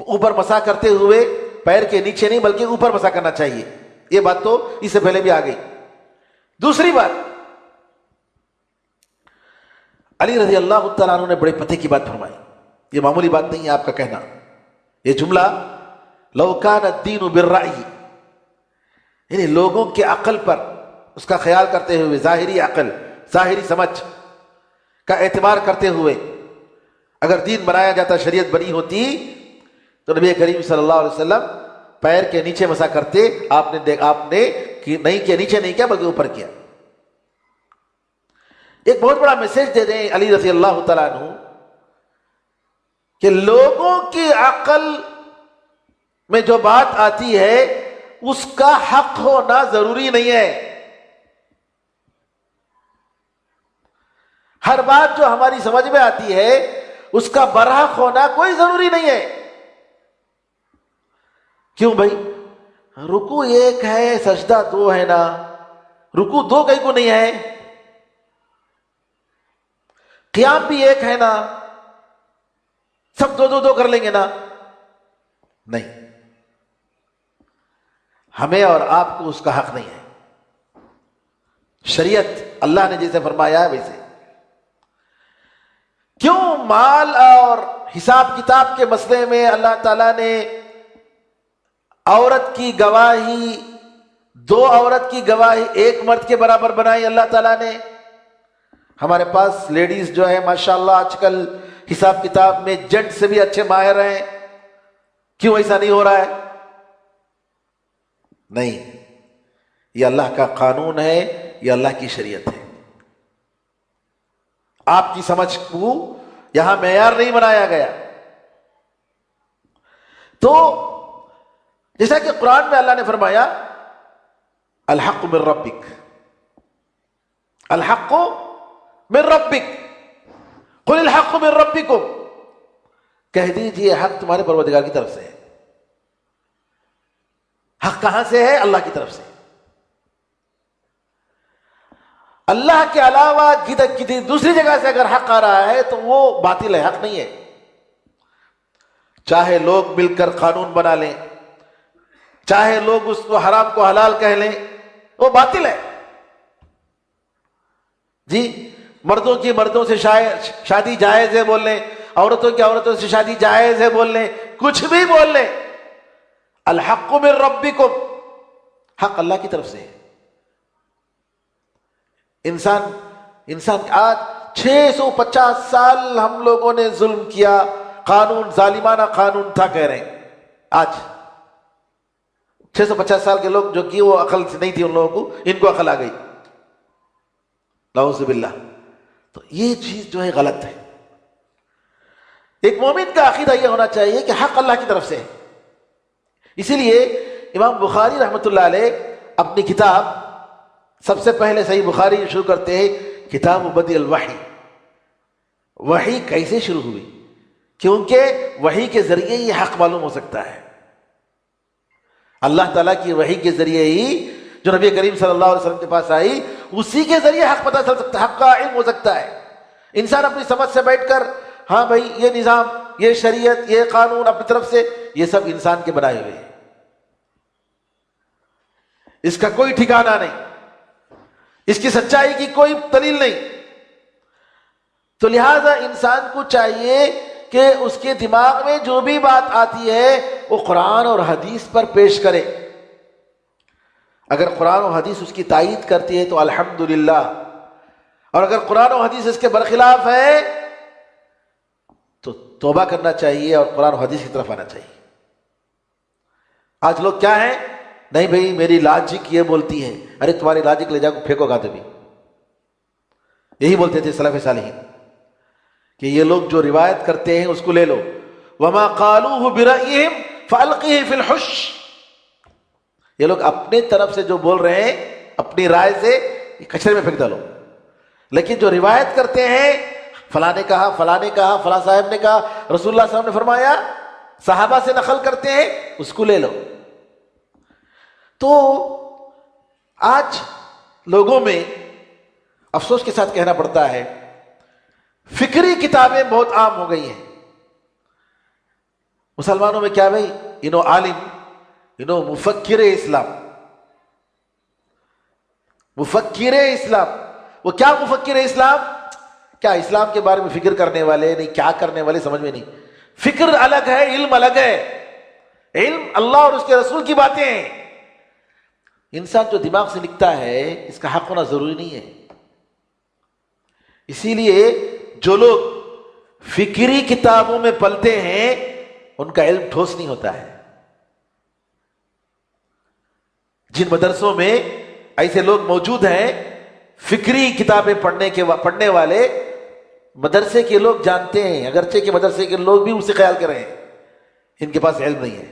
Speaker 2: اوپر مسح کرتے ہوئے پیر کے نیچے نہیں بلکہ اوپر مسح کرنا چاہیے. یہ بات تو اس سے پہلے بھی آ گئی. دوسری بات, علی رضی اللہ تعالیٰ عنہ نے بڑے پتے کی بات فرمائی. یہ معمولی بات نہیں ہے آپ کا کہنا. یہ جملہ لو کان الدین بالرأی, یعنی لوگوں کے عقل پر اس کا خیال کرتے ہوئے, ظاہری عقل ظاہری سمجھ کا اعتبار کرتے ہوئے اگر دین بنایا جاتا, شریعت بنی ہوتی, تو نبی کریم صلی اللہ علیہ وسلم پیر کے نیچے مسح کرتے. آپ نے نہیں کیا, نیچے نہیں کیا بلکہ اوپر کیا. ایک بہت بڑا میسج دے دیں علی رضی اللہ تعالیٰ عنہ کہ لوگوں کی عقل میں جو بات آتی ہے اس کا حق ہونا ضروری نہیں ہے. ہر بات جو ہماری سمجھ میں آتی ہے اس کا برحق ہونا کوئی ضروری نہیں ہے. کیوں بھائی, رکوع ایک ہے سجدہ دو ہے نا, رکوع دو کہیں کو نہیں ہے, قیام بھی ایک ہے نا, سب دو کر لیں گے نا. نہیں, ہمیں اور آپ کو اس کا حق نہیں ہے. شریعت اللہ نے جیسے فرمایا ہے ویسے. کیوں مال اور حساب کتاب کے مسئلے میں اللہ تعالیٰ نے عورت کی گواہی دو عورت کی گواہی ایک مرد کے برابر بنائی اللہ تعالیٰ نے. ہمارے پاس لیڈیز جو ہے ماشاءاللہ آج کل حساب کتاب میں جنٹ سے بھی اچھے ماہر ہیں. کیوں ایسا نہیں ہو رہا ہے؟ نہیں، یہ اللہ کا قانون ہے، یہ اللہ کی شریعت ہے. آپ کی سمجھ کو یہاں معیار نہیں بنایا گیا. تو جیسا کہ قرآن میں اللہ نے فرمایا الحق من ربک، الحق من ربک، قل الحق من ربکم، کہہ دیجئے حق تمہارے پروردگار کی طرف سے ہے. حق کہاں سے ہے؟ اللہ کی طرف سے. اللہ کے علاوہ کسی دوسری جگہ سے اگر حق آ رہا ہے تو وہ باطل ہے، حق نہیں ہے. چاہے لوگ مل کر قانون بنا لیں، چاہے لوگ اس کو حرام کو حلال کہہ لیں، وہ باطل ہے. جی مردوں کی مردوں سے شادی جائز ہے بول لیں، عورتوں کی عورتوں سے شادی جائز ہے بول لیں، کچھ بھی بول لیں، الحق من ربکم، حق اللہ کی طرف سے ہے. انسان آج 650 سال ہم لوگوں نے ظلم کیا، قانون ظالمانہ قانون تھا کہہ رہے ہیں. آج 650 سال کے لوگ جو کی وہ عقل سے نہیں تھی ان لوگوں کو، ان کو عقل آ گئی. نعوذ باللہ. تو یہ چیز جو ہے غلط ہے. ایک مومن کا عقیدہ یہ ہونا چاہیے کہ حق اللہ کی طرف سے ہے. اسی لیے امام بخاری رحمۃ اللہ علیہ اپنی کتاب سب سے پہلے صحیح بخاری شروع کرتے ہیں کتاب بدء الوحی. وحی کیسے شروع ہوئی؟ کیونکہ وحی کے ذریعے یہ حق معلوم ہو سکتا ہے. اللہ تعالیٰ کی وحی کے ذریعے ہی جو نبی کریم صلی اللہ علیہ وسلم کے پاس آئی، اسی کے ذریعے حق پتہ چل سکتا ہے، حق کا علم ہو سکتا ہے. انسان اپنی سمجھ سے بیٹھ کر ہاں بھائی یہ نظام، یہ شریعت، یہ قانون اپنی طرف سے، یہ سب انسان کے بنائے ہوئے ہیں، اس کا کوئی ٹھکانہ نہیں، اس کی سچائی کی کوئی دلیل نہیں. تو لہذا انسان کو چاہیے کہ اس کے دماغ میں جو بھی بات آتی ہے وہ قرآن اور حدیث پر پیش کرے. اگر قرآن و حدیث اس کی تائید کرتی ہے تو الحمدللہ، اور اگر قرآن و حدیث اس کے برخلاف ہے تو توبہ کرنا چاہیے اور قرآن و حدیث کی طرف آنا چاہیے. آج لوگ کیا ہیں؟ نہیں بھائی میری لاجک یہ بولتی ہے. ارے تمہاری لاجک لے جا کو پھینکو گاتے بھی. یہی بولتے تھے سلف صالحین کہ یہ لوگ جو روایت کرتے ہیں اس کو لے لو. وما قالوه برأيهم فألقيه في الحش. یہ لوگ اپنے طرف سے جو بول رہے ہیں اپنی رائے سے کچرے میں پھینک ڈالو. لیکن جو روایت کرتے ہیں فلاں نے کہا، فلاں نے کہا، فلاں صاحب نے کہا، رسول اللہ صلی اللہ علیہ وسلم نے فرمایا، صحابہ سے نقل کرتے ہیں، اس کو لے لو. تو آج لوگوں میں افسوس کے ساتھ کہنا پڑتا ہے فکری کتابیں بہت عام ہو گئی ہیں. مسلمانوں میں کیا بھائی، عالم، مفکر اسلام، مفکر اسلام. وہ کیا مفکر اسلام؟ کیا اسلام کے بارے میں فکر کرنے والے نہیں، کیا کرنے والے سمجھ میں نہیں. فکر الگ ہے، علم الگ ہے. علم اللہ اور اس کے رسول کی باتیں ہیں. انسان جو دماغ سے لکھتا ہے اس کا حق ہونا ضروری نہیں ہے. اسی لیے جو لوگ فکری کتابوں میں پلتے ہیں ان کا علم ٹھوس نہیں ہوتا ہے. جن مدرسوں میں ایسے لوگ موجود ہیں فکری کتابیں پڑھنے والے، مدرسے کے لوگ جانتے ہیں، اگرچہ کہ مدرسے کے لوگ بھی اسی خیال کر رہے ہیں ان کے پاس علم نہیں ہے.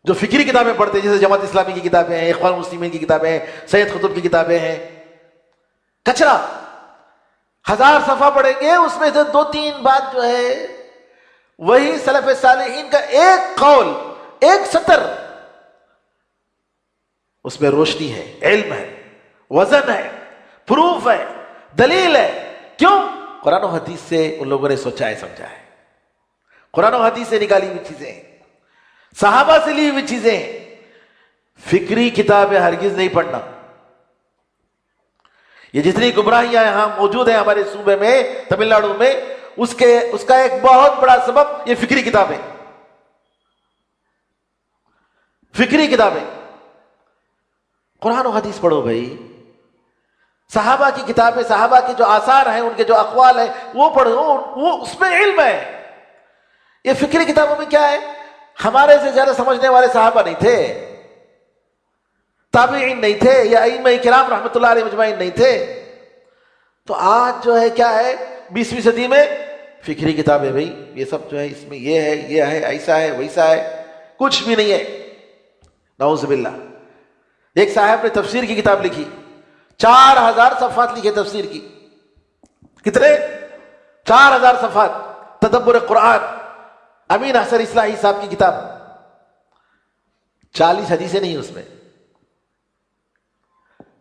Speaker 2: جو فکری کتابیں پڑھتے ہیں جیسے جماعت اسلامی کی کتابیں ہیں، اخوان المسلمین کی کتابیں ہیں، سید قطب کی کتابیں ہیں، کچرا. 1000 صفحہ پڑھیں گے اس میں سے 2-3 بات جو ہے وہی سلف صالحین کا ایک قول، ایک سطر، اس میں روشنی ہے، علم ہے، وزن ہے، پروف ہے، دلیل ہے. کیوں؟ قرآن و حدیث سے ان لوگوں نے سوچا ہے، سمجھا ہے. قرآن و حدیث سے نکالی ہوئی چیزیں ہیں، صحابہ سے لی ہوئی چیزیں ہیں. فکری کتابیں ہرگز نہیں پڑھنا. یہ جتنی گمراہیاں یہاں موجود ہیں ہمارے صوبے میں، تمل ناڈو میں، اس کا ایک بہت بڑا سبب یہ فکری کتابیں، فکری کتابیں. قرآن و حدیث پڑھو بھائی، صحابہ کی کتابیں، صحابہ کے جو آثار ہیں، ان کے جو اقوال ہیں وہ پڑھو، وہ اس میں علم ہے۔ یہ فکری کتابوں میں کیا ہے؟ ہمارے سے زیادہ سمجھنے والے صحابہ نہیں تھے، تابعین نہیں تھے، یا ائمہ کرام رحمۃ اللہ علیہ مجمعین نہیں تھے۔ تو آج جو ہے کیا ہے، 20ویں صدی میں فکری کتابیں، بھائی یہ سب جو ہے اس میں یہ ہے، یہ ہے، ایسا ہے، ویسا ہے، کچھ بھی نہیں ہے، نعوذ باللہ۔ ایک صاحب نے تفسیر کی کتاب لکھی، 4000 صفحات لکھے تفسیر کی۔ کتنے؟ 4000 صفحات، تدبر قرآن، امین احسن اصلاحی صاحب کی کتاب۔ 40 حدیثیں نہیں اس میں،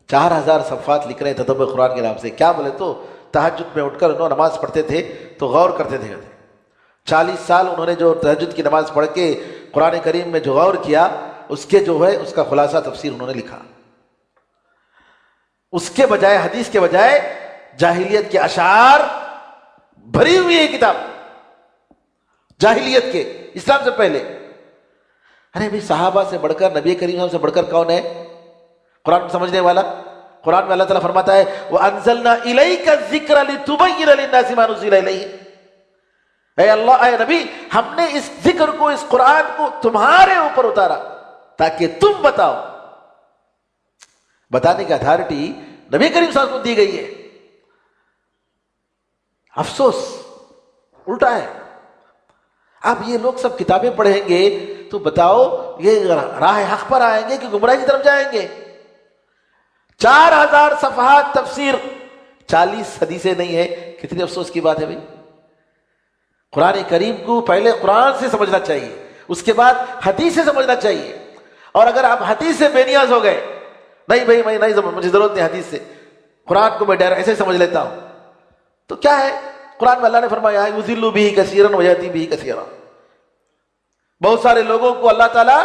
Speaker 2: 4000 صفحات لکھ رہے ہیں تدبر قرآن کے نام سے۔ کیا بولے تو تہجد میں اٹھ کر انہوں نماز پڑھتے تھے تو غور کرتے تھے۔ 40 سال انہوں نے جو تہجد کی نماز پڑھ کے قرآن کریم میں جو غور کیا، اس کے جو ہے اس کا خلاصہ تفسیر انہوں نے لکھا۔ اس کے بجائے، حدیث کے بجائے جاہلیت کے اشعار بھری ہوئی ہے کتاب، جاہلیت کے، اسلام سے پہلے۔ ارے بھائی صحابہ سے بڑھ کر، نبی کریم صلی اللہ علیہ وسلم سے بڑھ کر کون ہے قرآن سمجھنے والا؟ قرآن میں اللہ تعالیٰ فرماتا ہے وَأَنزَلْنَا إِلَيْكَ الذِّكْرَ لِتُبَيِّنَ لِلنَّاسِ مَا نُزِّلَ إِلَيْهِمْ۔ اے اللہ، اے نبی، ہم نے اس ذکر کو، اس قرآن کو تمہارے اوپر اتارا تاکہ تم بتاؤ۔ بتانے کی اتھارٹی نبی کریم صلی اللہ علیہ وسلم کو دی گئی ہے۔ افسوس الٹا ہے۔ اب یہ لوگ سب کتابیں پڑھیں گے تو بتاؤ یہ راہ حق پر آئیں گے کہ گمراہی کی طرف جائیں گے؟ 4000 صفحات تفسیر، 40 حدیثیں نہیں ہے، کتنی افسوس کی بات ہے بھائی۔ قرآن کریم کو پہلے قرآن سے سمجھنا چاہیے، اس کے بعد حدیث سے سمجھنا چاہیے۔ اور اگر آپ حدیث سے بے نیاز ہو گئے، نہیں بھائی میں نہیں، مجھے ضرورت نہیں حدیث سے، قرآن کو میں ڈائریکٹ ایسے سمجھ لیتا ہوں، تو کیا ہے؟ قرآن میں اللہ نے فرمایا ہے یضل بہ کثیرا ویہدی بہ کثیرا، بہت سارے لوگوں کو اللہ تعالیٰ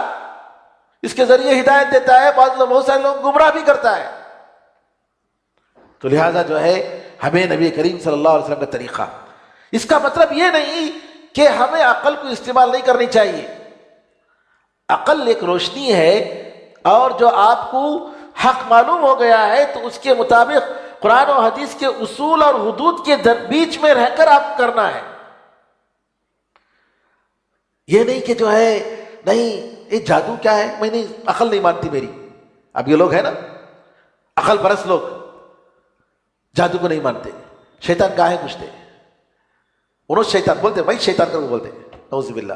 Speaker 2: اس کے ذریعے ہدایت دیتا ہے، بہت سارے لوگ گمراہ بھی کرتا ہے۔ تو لہٰذا جو ہے ہمیں نبی کریم صلی اللہ علیہ وسلم کا طریقہ، اس کا مطلب یہ نہیں کہ ہمیں عقل کو استعمال نہیں کرنی چاہیے۔ عقل ایک روشنی ہے، اور جو آپ کو حق معلوم ہو گیا ہے تو اس کے مطابق قرآن و حدیث کے اصول اور حدود کے بیچ میں رہ کر آپ کرنا ہے۔ یہ نہیں کہ جو ہے نہیں یہ جادو کیا ہے، میں نہیں، عقل نہیں مانتی میری۔ اب یہ لوگ ہیں نا عقل پرست لوگ، جادو کو نہیں مانتے، شیطان کہاں ہے پوچھتے، انہوں شیطان بولتے، بھائی شیطان کر بولتے، نعوذ باللہ۔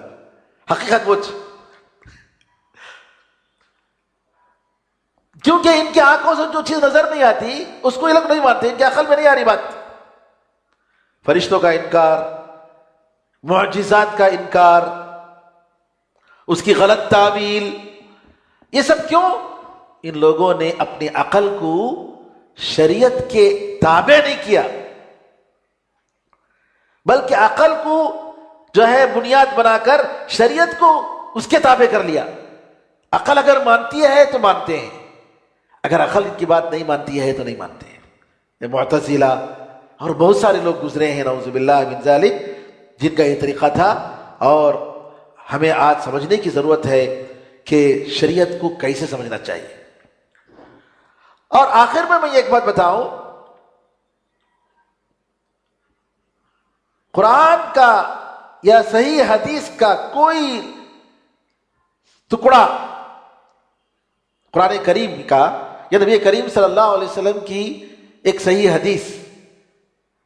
Speaker 2: حقیقت پوچھ، کیونکہ ان کی آنکھوں سے جو چیز نظر نہیں آتی اس کو یہ لوگ نہیں مانتے، ان کی عقل میں نہیں آ رہی بات۔ فرشتوں کا انکار، معجزات کا انکار، اس کی غلط تعویل، یہ سب کیوں؟ ان لوگوں نے اپنی عقل کو شریعت کے تابع نہیں کیا، بلکہ عقل کو جو ہے بنیاد بنا کر شریعت کو اس کے تابع کر لیا۔ عقل اگر مانتی ہے تو مانتے ہیں، اگر عقل کی بات نہیں مانتی ہے تو نہیں مانتے ہیں۔ یہ معتزلہ اور بہت سارے لوگ گزرے ہیں نعوذ باللہ من ذالک، جن کا یہ طریقہ تھا، اور ہمیں آج سمجھنے کی ضرورت ہے کہ شریعت کو کیسے سمجھنا چاہیے۔ اور آخر میں یہ ایک بات بتاؤں، قرآن کا یا صحیح حدیث کا کوئی ٹکڑا قرآن کریم کا یا نبی کریم صلی اللہ علیہ وسلم کی ایک صحیح حدیث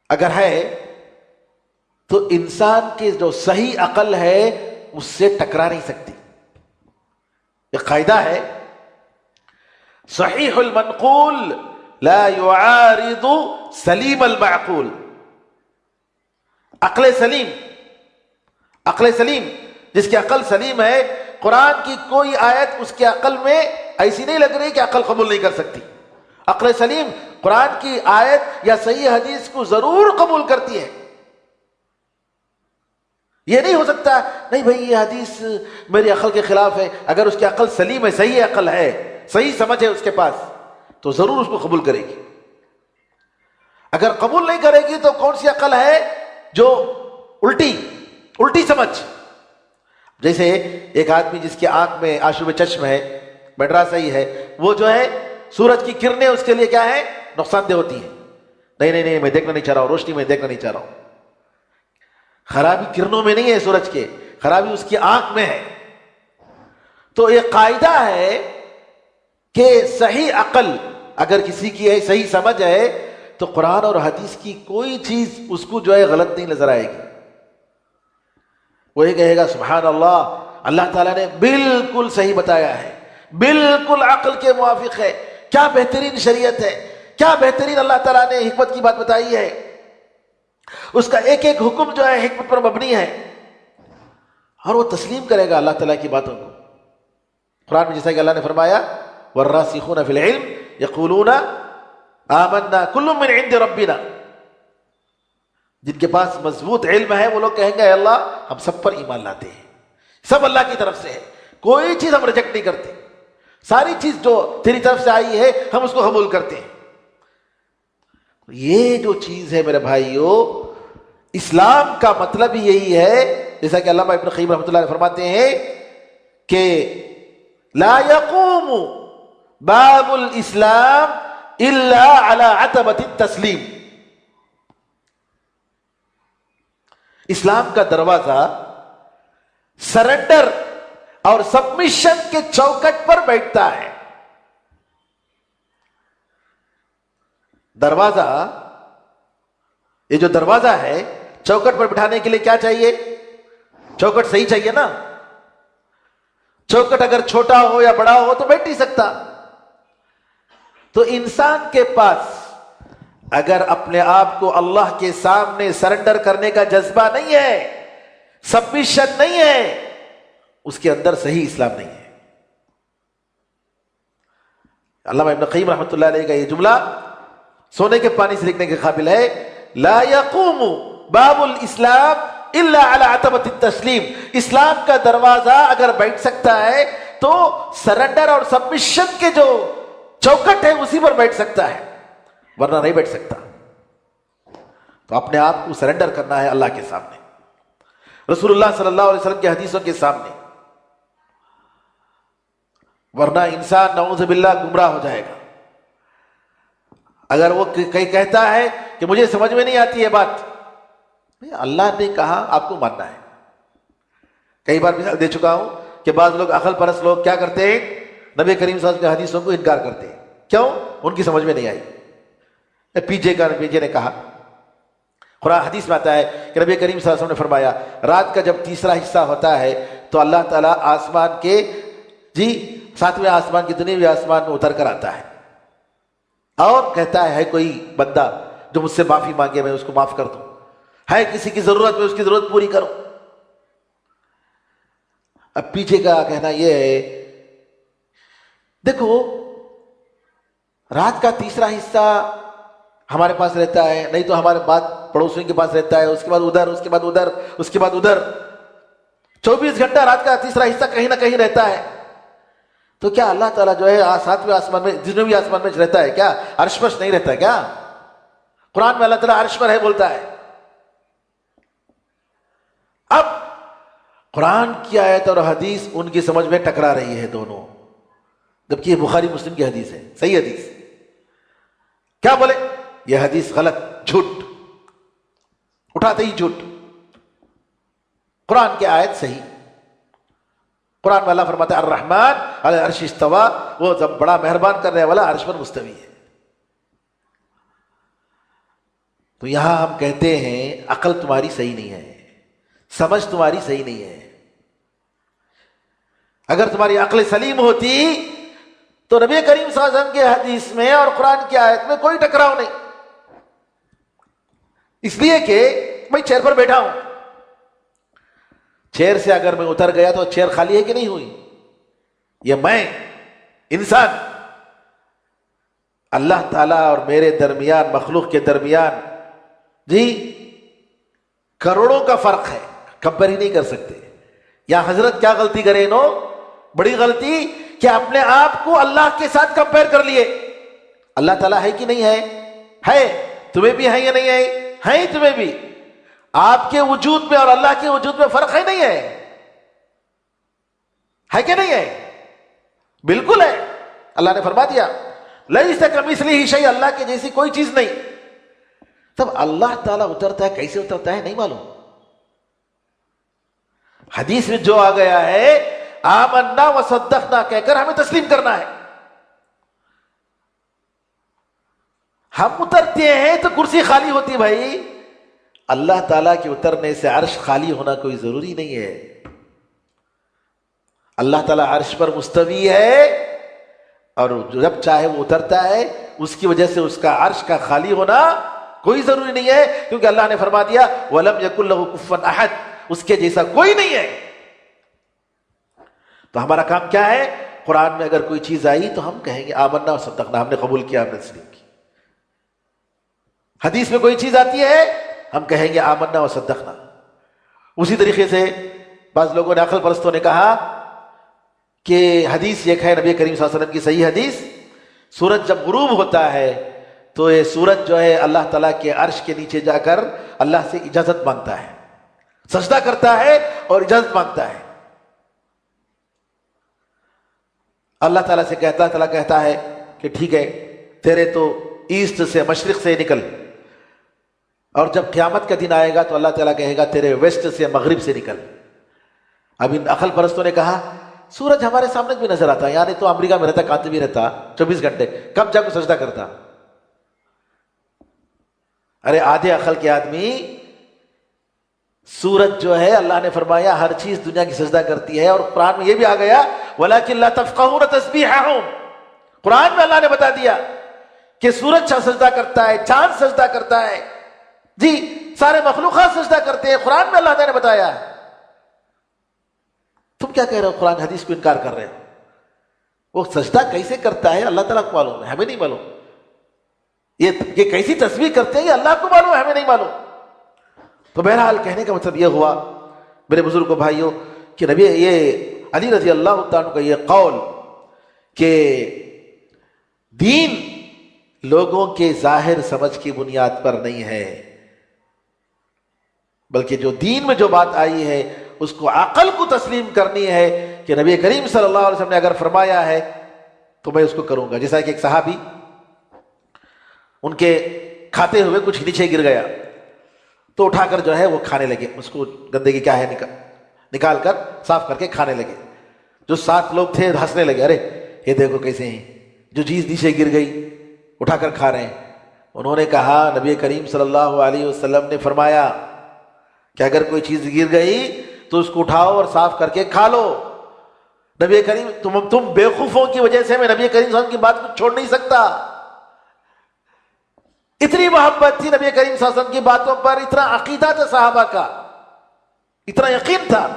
Speaker 2: اگر ہے تو انسان کی جو صحیح عقل ہے اس سے ٹکرا نہیں سکتی۔ ایک قاعدہ ہے صحیح المنقول لا يعارض سلیم المعقول۔ عقل سلیم، عقل سلیم، جس کی عقل سلیم ہے، قرآن کی کوئی آیت اس کی عقل میں ایسی نہیں لگ رہی کہ عقل قبول نہیں کر سکتی۔ عقل سلیم قرآن کی آیت یا صحیح حدیث کو ضرور قبول کرتی ہے۔ یہ نہیں ہو سکتا نہیں بھائی یہ حدیث میری عقل کے خلاف ہے، اگر اس کی عقل سلیم ہے، صحیح عقل ہے، صحیح سمجھ ہے اس کے پاس، تو ضرور اس کو قبول کرے گی۔ اگر قبول نہیں کرے گی تو کون سی عقل ہے جو الٹی سمجھ، جیسے ایک آدمی جس کی آنکھ میں آشوب چشم ہے، میڈراسائی ہے، وہ جو ہے سورج کی کرنیں اس کے لیے کیا ہے؟ نقصان دہ ہوتی ہیں. نہیں میں دیکھنا نہیں چاہ رہا ہوں، روشنی میں دیکھنا نہیں چاہ رہا ہوں. خرابی کرنوں میں نہیں ہے سورج کے، خرابی اس کی آنکھ میں ہے. تو ایک قاعدہ ہے کہ صحیح عقل اگر کسی کی ہے، صحیح سمجھ ہے، تو قرآن اور حدیث کی کوئی چیز اس کو جو ہے غلط نہیں نظر آئے گی. وہ یہ کہے گا سبحان اللہ، اللہ تعالیٰ نے بالکل صحیح بتایا ہے، بالکل عقل کے موافق ہے. کیا بہترین شریعت ہے، کیا بہترین اللہ تعالیٰ نے حکمت کی بات بتائی ہے. اس کا ایک ایک حکم جو ہے حکمت پر مبنی ہے، اور وہ تسلیم کرے گا اللہ تعالیٰ کی باتوں کو. قرآن میں جیسا کہ اللہ نے فرمایا والراسخون فی العلم یقولون آمنا کل من عند ربنا، جن کے پاس مضبوط علم ہے وہ لوگ کہیں گے اے اللہ ہم سب پر ایمان لاتے ہیں، سب اللہ کی طرف سے ہے، کوئی چیز ہم ریجیکٹ نہیں کرتے، ساری چیز جو تیری طرف سے آئی ہے ہم اس کو قبول کرتے ہیں. یہ جو چیز ہے میرے بھائیو، اسلام کا مطلب ہی یہی ہے، جیسا کہ علامہ ابن قیم رحمۃ اللہ علیہ فرماتے ہیں کہ لا يقوم باب الاسلام الا على عتبۃ التسلیم. اسلام کا دروازہ سرنڈر اور سبمیشن کے چوکٹ پر بیٹھتا ہے. دروازہ، یہ جو دروازہ ہے چوکٹ پر بٹھانے کے لیے کیا چاہیے؟ چوکٹ صحیح چاہیے نا. چوکٹ اگر چھوٹا ہو یا بڑا ہو تو بیٹھ نہیں سکتا. تو انسان کے پاس اگر اپنے آپ کو اللہ کے سامنے سرنڈر کرنے کا جذبہ نہیں ہے، سبمیشن نہیں ہے، اس کے اندر صحیح اسلام نہیں ہے. علامہ ابن قیم رحمۃ اللہ علیہ کا یہ جملہ سونے کے پانی سے لکھنے کے قابل ہے. لا يقوم باب الاسلام الا على عتبۃ التسلیم. اسلام کا دروازہ اگر بیٹھ سکتا ہے تو سرنڈر اور سبمیشن کے جو چوکٹ ہے اسی پر بیٹھ سکتا ہے، ورنہ نہیں بیٹھ سکتا. تو اپنے آپ کو سرنڈر کرنا ہے اللہ کے سامنے، رسول اللہ صلی اللہ علیہ وسلم کی حدیثوں کے سامنے، ورنہ انسان نعوذ باللہ گمراہ ہو جائے گا. اگر وہ کہیں کہتا ہے کہ مجھے سمجھ میں نہیں آتی یہ بات، اللہ نے کہا آپ کو ماننا ہے. کئی بار مثال دے چکا ہوں کہ بعض لوگ عقل پرست لوگ کیا کرتے ہیں، نبی کریم صلی اللہ علیہ وسلم کی حدیثوں کو انکار کرتے ہیں. کیوں؟ ان کی سمجھ میں نہیں آئی. پیجے نے کہا، قرآن حدیث میں آتا ہے کہ نبی کریم صلی اللہ علیہ وسلم نے فرمایا رات کا جب تیسرا حصہ ہوتا ہے تو اللہ تعالیٰ آسمان کے ساتویں آسمان کی دنیاوی آسمان میں اتر کر آتا ہے اور کہتا ہے کوئی بندہ جو مجھ سے معافی مانگے میں اس کو معاف کر دوں، ہے کسی کی ضرورت میں اس کی ضرورت پوری کروں. اب پیچھے کا کہنا یہ ہے دیکھو رات کا تیسرا حصہ ہمارے پاس رہتا ہے، نہیں تو ہمارے بعد پڑوسیوں کے پاس رہتا ہے، اس کے بعد ادھر، اس کے بعد ادھر، اس کے بعد ادھر. 24 گھنٹہ رات کا تیسرا حصہ کہیں نہ کہیں رہتا ہے. تو کیا اللہ تعالیٰ جو ہے ساتویں آسمان میں جنوبی آسمان میں رہتا ہے کیا؟ عرش پر نہیں رہتا ہے کیا؟ قرآن میں اللہ تعالیٰ عرش پر ہے بولتا ہے. اب قرآن کی آیت اور حدیث ان کی سمجھ میں ٹکرا رہی ہے دونوں، جبکہ یہ بخاری مسلم کی حدیث ہے، صحیح حدیث. کیا بولے؟ یہ حدیث غلط، جھوٹ، اٹھاتے ہی جھوٹ. قرآن کی آیت صحیح. قرآن میں اللہ فرماتا ہے الرحمن علی العرش استوى، وہ جب بڑا مہربان کرنے والا عرش پر مستوی ہے. تو یہاں ہم کہتے ہیں عقل تمہاری صحیح نہیں ہے، سمجھ تمہاری صحیح نہیں ہے. اگر تمہاری عقل سلیم ہوتی تو نبی کریم صلی اللہ علیہ وسلم کی حدیث میں اور قرآن کی آیت میں کوئی ٹکراؤ نہیں. اس لیے کہ میں چیئر پر بیٹھا ہوں، چیئر سے اگر میں اتر گیا تو چیئر خالی ہے کہ نہیں ہوئی؟ یہ میں انسان، اللہ تعالیٰ اور میرے درمیان، مخلوق کے درمیان کروڑوں کا فرق ہے، کمپیئر ہی نہیں کر سکتے. یا حضرت کیا غلطی کرے نو، بڑی غلطی کہ اپنے آپ کو اللہ کے ساتھ کمپیئر کر لیے. اللہ تعالیٰ ہے کہ نہیں ہے؟ ہے. تمہیں بھی ہے یا نہیں ہے؟ ہے تمہیں بھی. آپ کے وجود میں اور اللہ کے وجود میں فرق ہے نہیں ہے؟ ہے کہ نہیں ہے؟ بالکل ہے. اللہ نے فرما دیا لیس کمثلہ شیء، اللہ کے جیسی کوئی چیز نہیں. تب اللہ تعالیٰ اترتا ہے، کیسے اترتا ہے نہیں معلوم. حدیث میں جو آ گیا ہے آمنا وصدقنا کہہ کر ہمیں تسلیم کرنا ہے. ہم اترتے ہیں تو کرسی خالی ہوتی ہے بھائی. اللہ تعالیٰ کے اترنے سے عرش خالی ہونا کوئی ضروری نہیں ہے. اللہ تعالیٰ عرش پر مستوی ہے اور جب چاہے وہ اترتا ہے. اس کی وجہ سے اس کا عرش کا خالی ہونا کوئی ضروری نہیں ہے، کیونکہ اللہ نے فرما دیا وَلَمْ يَكُنْ لَهُ كُفُوًا أَحَدٌ، اس کے جیسا کوئی نہیں ہے. تو ہمارا کام کیا ہے؟ قرآن میں اگر کوئی چیز آئی تو ہم کہیں گے آمنا وصدقنا، ہم نے قبول کیا، ہم نے تسلیم کی. حدیث میں کوئی چیز آتی ہے ہم کہیں گے آمنا وصدقنا. اسی طریقے سے بعض لوگوں نے، عقل پرستوں نے کہا کہ حدیث یہ ہے نبی کریم صلی اللہ علیہ وسلم کی صحیح حدیث، سورج جب غروب ہوتا ہے تو یہ سورج جو ہے اللہ تعالیٰ کے عرش کے نیچے جا کر اللہ سے اجازت مانگتا ہے، سجدہ کرتا ہے اور اجازت مانگتا ہے. اللہ تعالیٰ سے کہتا ہے کہ ٹھیک ہے تیرے تو ایسٹ سے، مشرق سے نکل، اور جب قیامت کا دن آئے گا تو اللہ تعالیٰ کہے گا تیرے ویسٹ سے، مغرب سے نکل. اب ان عقل پرستوں نے کہا سورج ہمارے سامنے بھی نظر آتا ہے، یعنی تو امریکہ میں رہتا، کانتے بھی رہتا 24 گھنٹے، کب جا کو سجدہ کرتا؟ ارے آدھے عقل کے آدمی، سورج جو ہے اللہ نے فرمایا ہر چیز دنیا کی سجدہ کرتی ہے، اور قرآن میں یہ بھی آ گیا وَلَكِنْ لَا تَفْقَهُونَ تَسْبِيحَهُمْ. قرآن میں اللہ نے بتا دیا کہ سورج سجدہ کرتا ہے، چاند سجدہ کرتا ہے، جی سارے مخلوقات سجدہ کرتے ہیں. قرآن میں اللہ تعالیٰ نے بتایا. تم کیا کہہ رہے ہو؟ قرآن حدیث کو انکار کر رہے ہو. وہ سجدہ کیسے کرتا ہے اللہ تعالیٰ کو معلوم ہے، ہمیں نہیں معلوم. یہ کیسی تسبیح کرتے ہیں یہ اللہ کو معلوم ہے، ہمیں نہیں معلوم. تو بہرحال کہنے کا مطلب یہ ہوا میرے بزرگوں بھائیوں کہ نبی یہ علی رضی اللہ تعالیٰ کا یہ قول کہ دین لوگوں کے ظاہر سمجھ کی بنیاد پر نہیں ہے، بلکہ جو دین میں جو بات آئی ہے اس کو عقل کو تسلیم کرنی ہے کہ نبی کریم صلی اللہ علیہ وسلم نے اگر فرمایا ہے تو میں اس کو کروں گا. جیسا کہ ایک صحابی، ان کے کھاتے ہوئے کچھ نیچے گر گیا تو اٹھا کر جو ہے وہ کھانے لگے، اس کو گندگی کیا ہے نکال کر صاف کر کے کھانے لگے. جو 7 لوگ تھے ہنسنے لگے، ارے یہ دیکھو کیسے ہیں، جو چیز نیچے گر گئی اٹھا کر کھا رہے ہیں. انہوں نے کہا نبی کریم صلی اللہ علیہ وسلم نے فرمایا کہ اگر کوئی چیز گر گئی تو اس کو اٹھاؤ اور صاف کر کے کھا لو. نبی کریم تم بیوقوفوں کی وجہ سے میں نبی کریم صلی اللہ علیہ وسلم کی بات کو چھوڑ نہیں سکتا. اتنی محبت تھی نبی کریم صلی اللہ علیہ وسلم کی باتوں پر، اتنا عقیدہ تھا صحابہ کا، اتنا یقین تھا.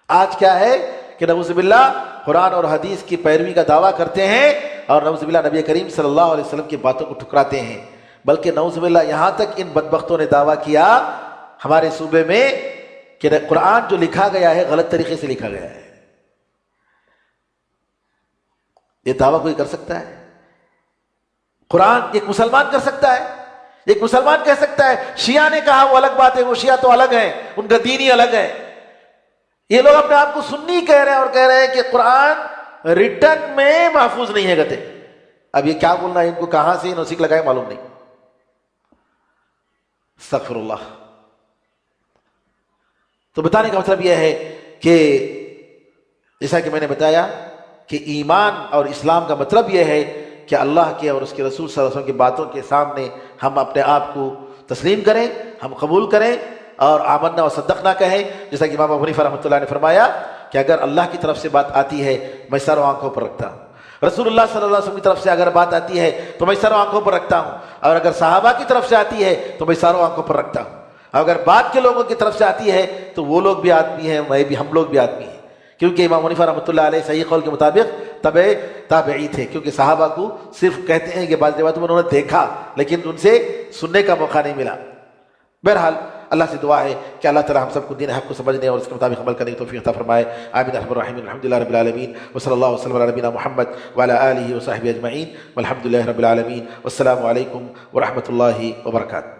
Speaker 2: آج کیا ہے کہ نعوذ باللہ قرآن اور حدیث کی پیروی کا دعویٰ کرتے ہیں اور نعوذ باللہ نبی کریم صلی اللہ علیہ وسلم کی باتوں کو ٹھکراتے ہیں. بلکہ نعوذ باللہ یہاں تک ان بدبختوں نے دعویٰ کیا ہمارے صوبے میں کہ قرآن جو لکھا گیا ہے غلط طریقے سے لکھا گیا ہے. یہ دعویٰ کوئی کر سکتا ہے؟ قرآن ایک مسلمان کر سکتا ہے؟ ایک مسلمان کہہ سکتا ہے؟ شیعہ نے کہا وہ الگ بات ہے، وہ شیعہ تو الگ ہیں، ان کا دین ہی الگ ہے. یہ لوگ اپنے آپ کو سنی کہہ رہے ہیں اور کہہ رہے ہیں کہ قرآن ریٹن میں محفوظ نہیں ہے گتے. اب یہ کیا بولنا ہے، ان کو کہاں سے نوسیک لگائے معلوم نہیں. استغفر اللہ. تو بتانے کا مطلب یہ ہے کہ جیسا کہ میں نے بتایا کہ ایمان اور اسلام کا مطلب یہ ہے کہ اللہ کے اور اس کے رسول صلی اللہ علیہ وسلم کی باتوں کے سامنے ہم اپنے آپ کو تسلیم کریں، ہم قبول کریں اور آمنا و صدقنا کہیں. جیسا کہ امام ابو حنیفہ رحمۃ اللہ نے فرمایا کہ اگر اللہ کی طرف سے بات آتی ہے میں سروں آنکھوں پر رکھتا ہوں، رسول اللہ صلی اللہ علیہ وسلم کی طرف سے اگر بات آتی ہے تو میں سروں آنکھوں پر رکھتا ہوں، اور اگر صحابہ کی طرف سے آتی ہے تو میں سروں آنکھوں پر رکھتا ہوں. اگر بعد کے لوگوں کی طرف سے آتی ہے تو وہ لوگ بھی آدمی ہیں، میں بھی، ہم لوگ بھی آدمی ہیں. کیونکہ امام حنیفہ رحمۃ اللہ علیہ صحیح قول کے مطابق تابعی تھے، کیونکہ صحابہ کو صرف کہتے ہیں کہ بعض روایتوں میں انہوں نے دیکھا لیکن ان سے سننے کا موقع نہیں ملا. بہرحال اللہ سے دعا ہے کہ اللہ تعالی ہم سب کو دین حق کو سمجھنے اور اس کے مطابق عمل کرنے کی توفیق عطا فرمائے. آمین ارحم الراحمین. الحمدللہ رب العالمین وصلی اللہ وسلم علی نبینا محمد وعلی آلہ وصحبہ اجمعین والحمدللہ رب العالمین. والسلام علیکم ورحمۃ اللہ وبرکاتہ.